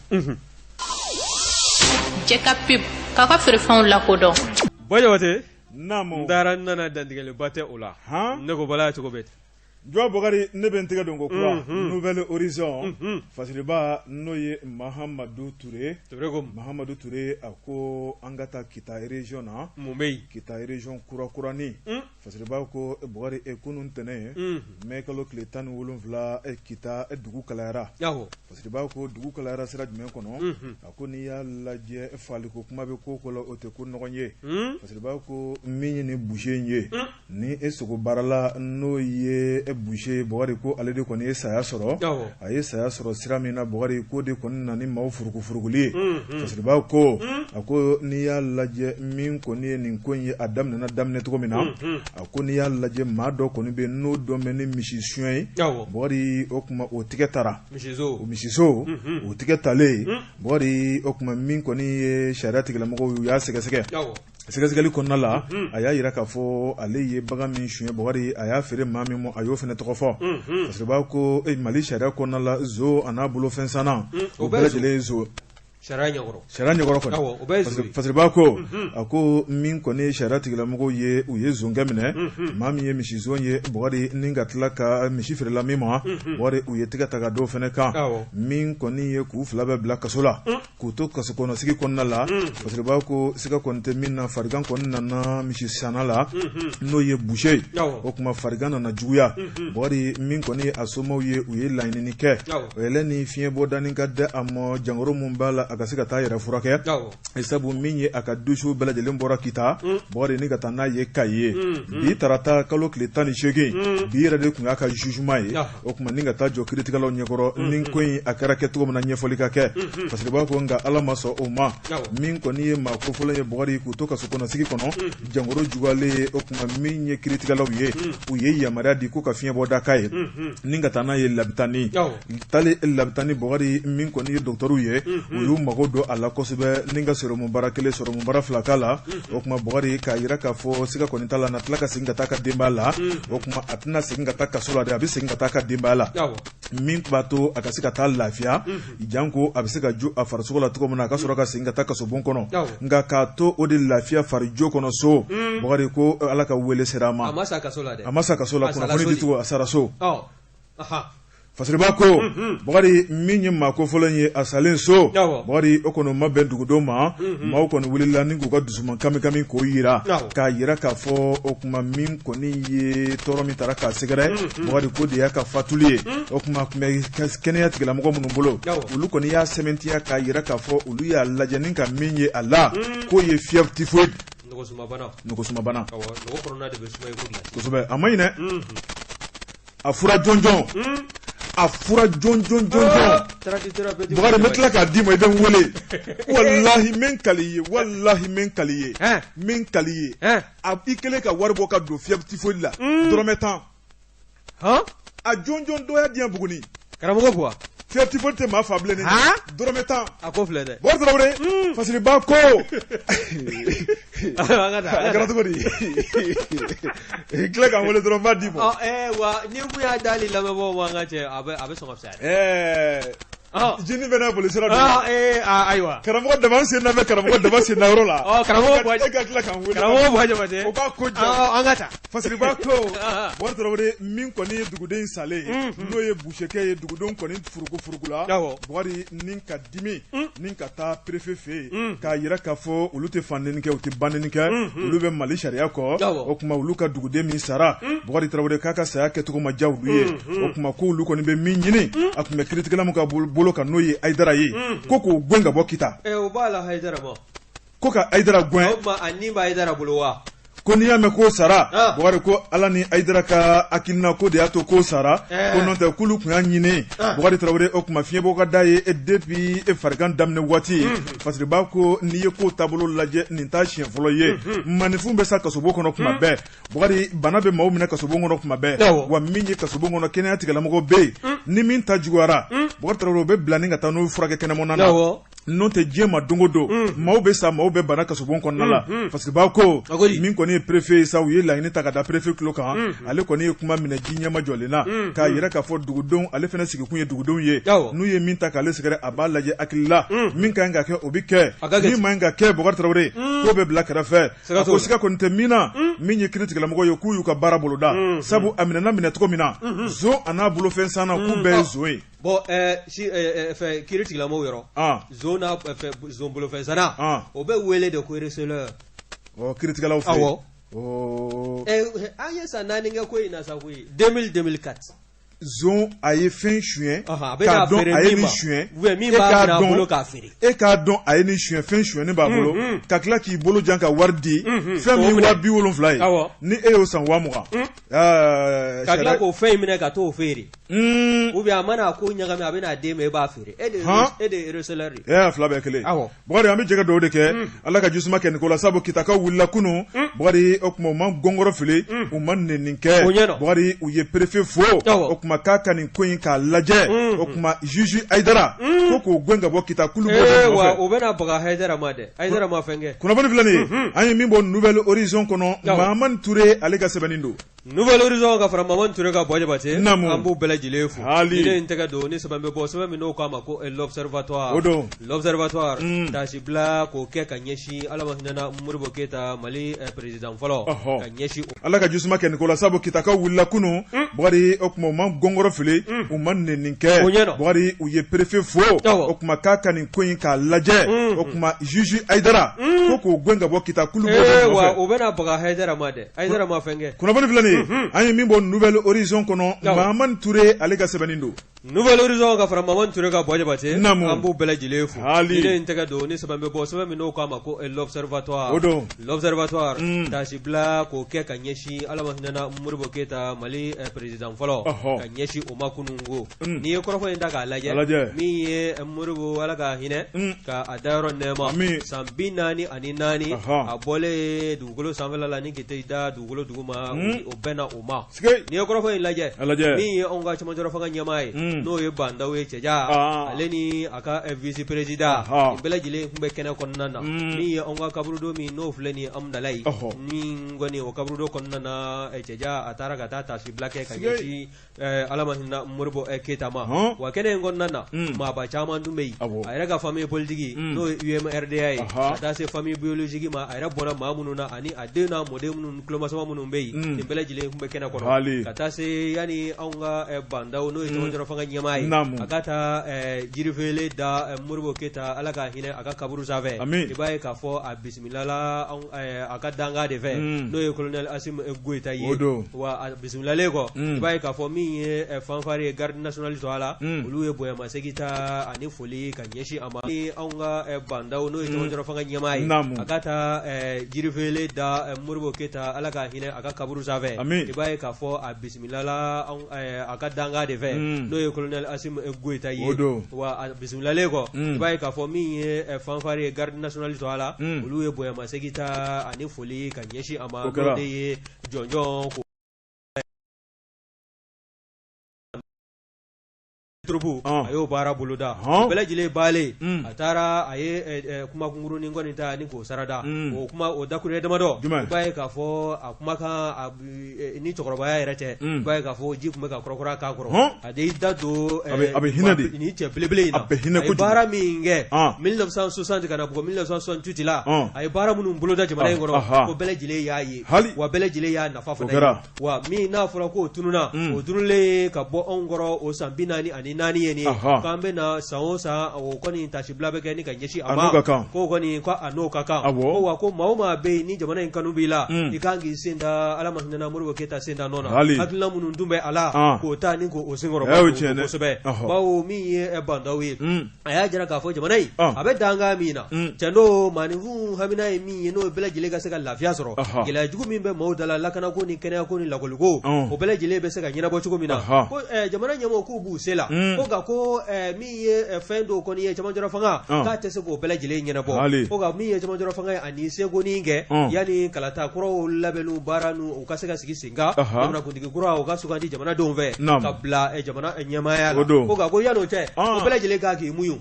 Jekafo k'a ka feerefɛnw lakodɔn Bɔjɔbate naamu n taara n nana dantigɛliba tɛ o la ne ko bala cogo bɛ jɔ Bakari ne bɛ n tɛgɛ don ko kura nouvelle horizon fasiriba n'o ye Mahamadu Ture a ko an ka taa Kita région na mun bɛ yen Kita région kurakurani fasiriba ko Bakari kunun tɛnɛn mai kalo tile 17 Kita dugu kalayara fasiriba ko dugu kalayara sira jumɛn kɔnɔ a ko n'i y'a lajɛ faliko kuma bɛ ko la o tɛ ko nɔgɔn ye fasiriba ko min ye nin boucher in ye ni e sogo baara la n'o ye boucher Bakari ko ale de kɔni ye saya sɔrɔ a ye saya sɔrɔ sira min na Bakari ko de kɔni na ni maaw furukufurukuli ye fasiriba ko a ko n'i y'a lajɛ min kɔni ye nin ko in ye a daminɛ cogo min na a ko n'i y'a lajɛ maa dɔ kɔni bɛ n'o dɔn bɛ ni misi suɲɛ ye Bakari o kuma o tigɛ tara misiso o tigɛ talen Bakari o kuma min kɔni ye sariya tigilamɔgɔw y'a sɛgɛsɛgɛli kɔnɔna la a y'a yira k'a fɔ ale ye bagan min suɲɛ Bakari a y'a feere maa min ma a y'o fana tɔgɔ fɔ parce que b'a ko Mali sariya kɔnɔna la zo a n'a bolofɛn sanna o bɛɛ lajɛlen ye zo sariya ɲɛkɔrɔ kɔni parce que b'a ko a ko min kɔni sariya tigilamɔgɔw ye u ye zon kɛ minɛ maa min ye misi zon ye bɔgɔdi ni ka tila ka misi feerela min ma bɔgɔdi u ye tɛgɛ ta ka dɔw fɛnɛ kan min kɔni ye k'u fila bɛɛ bila kaso la k'u to kaso kɔnɔ sigi kɔnɔna la parce que b'a ko siga kɔni tɛ min na farigan kɔni nana misi sanna la n'o ye boucher ye o kuma farigan nana juguya bɔgɔdi min kɔni a somɔgɔw ye u ye laɲini kɛ o yɛlɛ ni fiɲɛ bɔ dani ka dɛ a mɔ jangoro mun b'a la a ka se ka taa yɛrɛ furakɛ sabu min ye a ka dusu bɛɛ lajɛlen bɔra kita bɔgɔdi ni ka taa n'a ye Kayi ye bi tarata kalo tile 18 bi yɛrɛ de tun y'a ka jugement ye o kuma ni ka taa jɔ kiiritigɛlaw ɲɛkɔrɔ ni ko in a kɛra kɛcogo min na ɲɛfɔli ka kɛ parce que b'a ko nka ala ma sɔn o ma min kɔni ye maa kofɔlen ye bɔgɔdi k'u to kaso kɔnɔ sigi kɔnɔ jangoro juguyalen ye o kuma min ye kiiritigɛlaw ye u ye yamaruya di ko ka fiɲɛ bɔ da k'a ye ni ka taa n'a ye labitani tali labitani bɔgɔdi min kɔni ye dɔgɔtɔrɔw ye u y'u mago don a la kosɛbɛ ni ka sɔrɔmu bara kelen sɔrɔmu bara fila k'a la o kuma bɔgɔdi k'a yira k'a fɔ siga kɔni t'a la na tila ka segin ka taa ka denbaya la o kuma a tɛna segin ka taa kaso la dɛ a bɛ segin ka taa ka denbaya la min b'a to a ka se ka taa lafiya janko a bɛ se ka jo a farisogo la cogo min na a ka sɔrɔ ka segin ka taa kasobon kɔnɔ nka k'a to o de lafiya fari jo kɔnɔ so bɔgɔdi ko ala ka wele sera a ma a ma sa kaso la kunnafoni di cogo a sara so fasiriba ko bɔgɔdi min ye maa kofɔlen ye a salen so bɔgɔdi o kɔni ma bɛn dugudenw ma maaw kɔni wulila ni k'u ka dusuman kami k'o yira k'a yira k'a fɔ o kuma min kɔni ye tɔɔrɔ min taara k'a sɛgɛrɛ bɔgɔdi ko de y'a ka fatuli ye o kuma tun bɛ kɛnɛya tigilamɔgɔ minnu bolo olu kɔni y'a sɛmɛntiya k'a yira k'a fɔ olu y'a lajɛ ni ka min ye a la k'o ye fièvre typhoïde nɔgɔsumabana kosɛbɛ a ma ɲinɛ a fura jɔnjɔn bɔgɔdi bɛ tila k'a d'i ma i bɛ n wele walahi min kali ye a i kɛlen ka wari bɔ ka don fièvre typhoïde la dɔrɔmɛ 10 a jɔnjɔn dɔya diyan buguni karamɔgɔ quoi fièvre typhoïde tɛ maa fa bilen dɔrɔmɛ 10 a ko filɛ dɛ bɔgɔdi tarawele fasiriba ko a kɛra cogo di tila k'an wele dɔrɔn n b'a d'i ma wa ni mun y'a d'ale lamɛnbagaw ma an ka cɛ a bɛ sɔn ka fisaya jini bɛ n'a boli sira ayiwa karamɔgɔ dama sen na bɛ karamɔgɔ dama sen na yɔrɔ la karamɔgɔ e ka tila k'an wele karamɔgɔ Buwa Jabate o b'a ko jɔ an ka taa fasiriba ko Buwa Tarawele min kɔni ye duguden salen n'o ye boucherkɛ ye dugudenw kɔni furugu la Buwari ni ka dimi ni ka taa préfet fɛ yen k'a yira k'a fɔ olu tɛ fandenni kɛ u tɛ bandenni kɛ olu bɛ Mali sariya kɔ o kuma olu ka duguden min sara Buwari Tarawele k'a ka saya kɛcogo ma diya olu ye o kuma ko olu kɔni bɛ min ɲini a tun bɛ kiiritigɛla min ka bolo kan n'o ye Aidara ye ko k'o gɛn ka bɔ kita o b'a la Aidara ma ko ka Aidara gɛn o ma a ni b'a Aidara bolo wa ko n'i y'a mɛn k'o sara Buwari ko ala ni Aidara ka hakilina ko de y'a to k'o sara ko n'o tɛ k'olu tun y'a ɲini Buwari Tarawele o kuma fiɲɛbɔ ka da ye depuis farigan daminɛ waati fasiriba ko n'i ye k'o taabolo lajɛ nin t'a siɲɛ fɔlɔ ye maninfin bɛ sa kasobo kɔnɔ kuma bɛɛ Buwari bana bɛ maaw minɛ kasobo kɔnɔ kuma bɛɛ wa min ye kasobo kɔnɔ kɛnɛya tigilamɔgɔ bɛ yen ni min ta juguyara Buwari Tarawele o bɛ bila ni ka taa n'o furakɛ kɛnɛmana na n'o tɛ diɲɛ ma don o don maaw bɛ sa maaw bɛ bana kasobon kɔnɔna la fasiriba ko min kɔni ye préfet ye sa u ye laɲini ta ka da préfet tulo kan ale kɔni ye kuma minɛ ji ɲɛma jɔlen na k'a yɛrɛ k'a fɔ dugudenw ale fana sigikun ye dugudenw ye n'u ye min ta k'ale sɛgɛrɛ a b'a lajɛ hakili la min ka ɲi ka kɛ o bɛ kɛ min man ɲi ka kɛ Buwari Tarawele k'o bɛ bila kɛrɛfɛ a ko siga kɔni tɛ min na min ye kiiritigilamɔgɔ ye k'u y'u ka baara boloda sabu a minɛna minɛ cogo min na zon a n'a bolofɛn sanna k'u bɛɛ ye zon ye bon kiiri tigilamɔgɔw yɔrɔ zon n'a zon bolofɛn sanna o bɛ wele de ko receleur kiiritigɛlaw fɛ yen an ye san 4 kɛ ko in na sa koyi 2004 zon a ye fɛn suɲɛ k'a dɔn a ye nin suɲɛ e k'a dɔn a ye nin suɲɛ fɛn suɲɛni b'a bolo ka tila k'i bolo jan ka wari di fɛn min wa 70 ye ni e y'o san 20,000 ka tila k'o fɛn in minɛ ka t'o feere ou bien a mana ko ɲagami a bɛna d'e ma e b'a feere e de receleur ye fila bɛɛ kelen Buwari an bɛ jɛ ka dugawu de kɛ ala ka jisuma kɛ nin ko la sabu kitakaw wulila kunun Buwari o kuma u ma gɔngɔrɔ fili u ma nɛni kɛ Buwari u ye préfet fo o kuma k'a ka nin ko in k'a lajɛ o kuma juge Aidara ko k'o gɛn ka bɔ kita kulu bɔ wa o bɛna baga Aidara ma dɛ Aidara ma fɛn kɛ kunnafoni filɛ nin ye an ye min bɔ Nouvelle Horizon kɔnɔ Mahamani Ture ale ka sɛbɛnni don Nouvelle Horizon ka fara Mahamani Ture ka Buwa Jabate an b'u bɛɛ lajɛlen fo ni ne tɛgɛ don ni sɛbɛn bɛ bɔ sɛbɛn min n'o k'a ma ko l'observatoire tasibila k'o kɛ ka ɲɛsin ala ma hinɛna Modibo Keyita Mali président fɔlɔ ka ɲɛsin ala ka jisuma kɛ nin ko la sabu kitakaw wulila kunun Bukari o kuma u ma gɔngɔrɔ fili u ma nɛni kɛ Bukari u ye préfet fo o kuma k'a ka nin ko in k'a lajɛ o kuma juge Aidara ko k'o gɛn ka bɔ Kitakulu wa o bɛna baga Aidara ma dɛ Aidara ma fɛn kɛ kunnafoni filɛ nin ye an ye min bɔ Nouvelle Horizon kɔnɔ Mahamani Touré ale ka sɛbɛnni don Nouvelle Horizon ka fara Mahamani Touré ka bɔ jabate an b'u bɛɛ lajɛlen fo ni ne tɛgɛ don ni sɛbɛn bɛ bɔ sɛbɛn min n'o k'a ma ko l'observatoire tasibila k'o kɛ ka ɲɛsin ala ma hinɛna Modibo Keyita Mali président fɔlɔ ka ɲɛsin o ma kunungo n'i ye kɔrɔfɔ in ta k'a lajɛ min ye Modibo ala ka hinɛ ka a dayɔrɔ nɛɛma san 44 a bɔlen dugukolo sanfɛla la ni k'i da dugukolo duguma o bɛnna o ma n'i ye kɔrɔfɔ in lajɛ min ye anw ka cɛmancɛ fanga ɲɛmaa ye n'o ye Bandaw ye Cɛja ale ni a ka vice président bɛɛ lajɛlen tun bɛ kɛnɛ kɔnɔna na min ye anw ka kaburudo min n'o filɛ ni Amudala ye ni kɔni o kaburudo kɔnɔna na Cɛja a taara ka taa tasibila kɛ ka ɲɛsin ala ma hinɛna Modibo Keyita ma wa kɛnɛ in kɔnɔna na maaba caman tun bɛ yen a yɛrɛ ka famille politique n'o ye UMRDA ye ka taa se famille biologique ma a yɛrɛ bɔra maa minnu na ani a den n'a mɔden minnu tulomasama minnu bɛ yen nin bɛɛ lajɛlen tun bɛ kɛnɛ kɔnɔ ka taa se yanni anw ka Bandaw n'o ye cɛmancɛ fanga ɲɛmaa ye a ka taa jirifeele da Modibo Keyita ala ka hinɛ a ka kaburu sanfɛ i b'a ye k'a fɔ a bisimilala a ka danga de fɛ n'o ye colonel Assimi Goïta ye wa a bisimilalen kɔ i b'a ye k'a fɔ min ye fanfare ye garde nationale to a la olu ye bonyamasegin ta ani foli ka ɲɛsin a ma ni anw ka Bandaw n'o ye cɛmancɛ fanga ɲɛmaa ye a ka taa jirifeele da Modibo Keyita ala ka hinɛ a ka kaburu sanfɛ i b'a ye k'a fɔ a bisimilala a ka danga de fɛ n'o ye colonel Assimi Goïta ye wa a bisimilalen kɔ i b'a ye k'a fɔ min ye fanfare ye garde nationale to a la olu ye bonyamasegin ta ani foli ka ɲɛsin a ma n'o de ye jɔnjɔn turubu a y'o baara boloda bɛɛ lajɛlen baale a taara a ye kuma kunkurunin kɔni ta ni k'o sarada o kuma o dakuruɲɛ damadɔ i b'a ye k'a fɔ a kumakan ni cɛkɔrɔbaya yɛrɛ tɛ i b'a ye k'a fɔ ji tun bɛ ka kɔrɔkɔrɔ k'a kɔrɔ a de da don a bɛ hinɛ de ni cɛ belebele in na a ye baara min kɛ 1960 ka na bugɔ 1968 la a ye baara minnu boloda jamana in kɔnɔ ko bɛɛ lajɛlen y'a ye wa bɛɛ lajɛlen y'a nafa fana ye wa min n'a fɔra ko o tununa o tunulen ka bɔ anw kɔrɔ o san 44 ye nin ye k'an bɛ na san o san o kɔni tasibila bɛ kɛ ni ka ɲɛsin a ma ko kɔni ko a n'o ka kan ko wa ko maa o maa bɛ yen ni jamana in kanu b'i la i kan k'i sen da ala ma hinɛna Modibo Keyita sen da nɔ na hakilina minnu dun bɛ a la k'o ta ni k'o senkɔrɔ kosɛbɛ bawo min ye Bandaw ye a y'a jira k'a fɔ jamana in a bɛ danga min na cɛ n'o maaninfin hamina ye min ye n'o bɛɛ lajɛlen ka se ka lafiya sɔrɔ gɛlɛya jugu min bɛ maaw da la lakana ko ni kɛnɛya ko ni lakɔliko o bɛɛ lajɛlen bɛ se ka ɲɛnabɔ cogo min na ko jamana ɲɛmɔgɔw k'u b'u se la ko nka ko min ye fɛn dɔw kɔni ye cɛmancɛ fanga k'a tɛ se k'o bɛɛ lajɛlen ɲɛnabɔ ko nka min ye cɛmancɛ fanga ye ani sekonin kɛ yanni kalata kuraw labɛnnu baara nu u ka se ka sigi sen kan jamanakuntigi kura u ka sugandi jamanadenw fɛ ka bila jamana ɲɛmaaya la ko nka ko yan'o cɛ o bɛɛ lajɛlen k'a k'i muɲu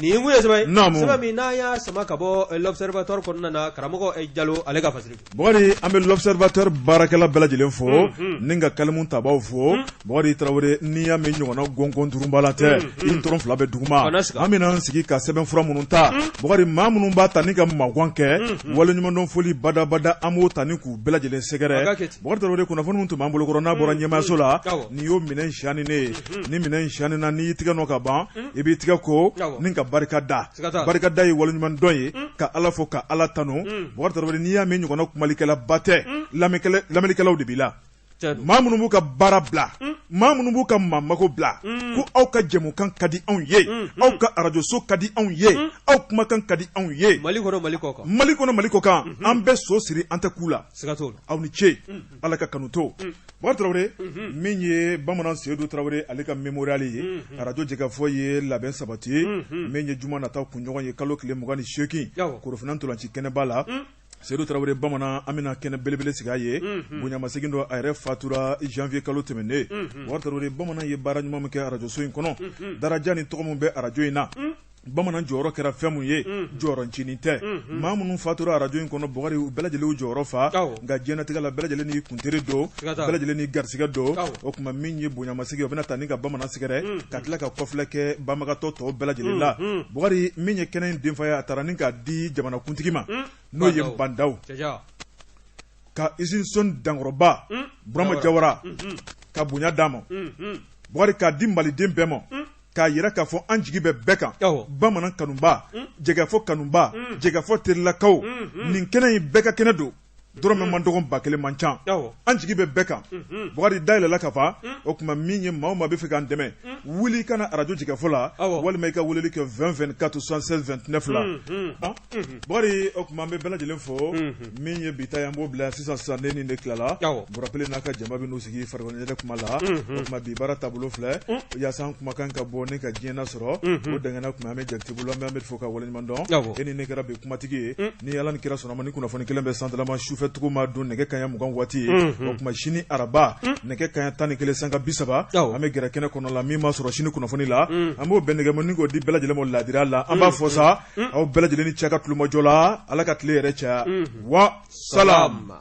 nin kun ye sɛbɛn min n'a y'a sama ka bɔ l'observatoire kɔnɔna na karamɔgɔ Jalo ale ka fasiri Bukari an bɛ l'observatoire baarakɛla bɛɛ lajɛlen fo ni ka kalimu tabaw fo Bukari Tarawele n'i y'a mɛn ɲɔgɔnna gɔngɔn turunbala tɛ i tɔrɔn fila bɛ duguma an bɛna an sigi ka sɛbɛnfura minnu ta Bukari maa minnu b'a ta ni ka magwan kɛ waleɲumandɔn foli badabada an b'o ta ni k'u bɛɛ lajɛlen sɛgɛrɛ Bukari Tarawele kunnafoni min tun b'an bolo kɔrɔ n'a bɔra ɲɛmaayaso la n'i y'o minɛn siyani ne ye ni minɛn siyani na n'i y'i tigɛ nɔ ka ban i b'i tigɛ ko ni ka barika da ye waleɲumandɔn ye ka ala fo ka ala tanu Bukari Tarawele n'i y'a mɛn ɲɔgɔnna kumalikɛla ba tɛ lamɛnnikɛlaw de b'i la maa minnu b'u ka baara bila maa minnu b'u ka maamago bila ko aw ka jɛmukan ka di anw ye aw ka arajoso ka di anw ye aw kumakan ka di anw ye Mali kɔnɔ Mali kɔ kan an bɛ so siri an tɛ k'u la aw ni ce ala ka kanu to Bukari Tarawele min ye bamanan Seydou Tarawele ale ka mémorial ye arajo Jekafo ye labɛn sabati min ye juma nataw kunɲɔgɔn ye kalo tile 28 Korofina ntolanci kɛnɛba la Seydou Tarawele bamanan an bɛna kɛnɛ belebele sigi a ye bonyamasegin dɔ a yɛrɛ fatura janvier kalo tɛmɛnen Bukari Tarawele bamanan ye baara ɲuman min kɛ arajoso in kɔnɔ daraja ni tɔgɔ min bɛ arajo in na bamanan jɔyɔrɔ kɛra fɛn mun ye jɔyɔrɔncinin tɛ maa minnu fatura arajo in kɔnɔ Bugari u bɛɛ lajɛlen jɔyɔrɔ fa nka diɲɛnatigɛ la bɛɛ lajɛlen ni kunteri don bɛɛ lajɛlen ni garisɛgɛ don o tuma min ye bonyamasigi o bɛna taa ni ka bamanan sɛgɛrɛ ka tila ka kɔfilɛ kɛ banbagatɔ tɔw bɛɛ lajɛlen la Bugari min ye kɛnɛ in denfaya a taara ni k'a di jamanakuntigi ma n'o ye Bandaw ka Izinson Dankɔrɔba Burama Jawara ka bonya d'a ma Bugari k'a di Maliden bɛɛ ma k'a yira k'a fɔ an jigi bɛ bɛɛ kan bamanan kanuba Jekafo kanuba Jekafo terilakaw nin kɛnɛ in bɛɛ ka kɛnɛ don dɔrɔmɛ man dɔgɔn 1000 man ca an jigi bɛ bɛɛ kan Bugari dayɛlɛla ka fa o tuma min ye maa o maa bɛ fɛ k'an dɛmɛ wuli ka na arajo Jekafo la walima i ka weleli kɛ 20 24 76 29 la Bugari o tuma an bɛ bɛɛ lajɛlen fo min ye bi ta ye an b'o bila sisan ne ni de tilala Burapele n'a ka jama bɛ n'u sigi farikoloɲɛnajɛ kuma la o tuma bi baara taabolo filɛ yaasa an kumakan ka bɔ ne ka diɲɛna sɔrɔ o dangana tuma an bɛ Jakite bolo an bɛ fo ka waleɲuman dɔn e ni ne kɛra bi kumatigi ye ni Ala ni kira sɔnna ma ni kunnafoni kelen bɛ sanfɛlama sufɛ tugu ma don nɛgɛ kaɲa 20 waati o tuma sini araba nɛgɛ kaɲa 11 sanga 30 an bɛ gɛrɛ kɛnɛ kɔnɔ la min ma sɔrɔ sini kunnafoni la an b'o bɛn nɛgɛ ni k'o di bɛɛ lajɛlen ma ladira la an b'a fɔ sa aw bɛɛ lajɛlen ni cɛ ka tulomajɔ la Ala ka tile yɛrɛ caya wa salam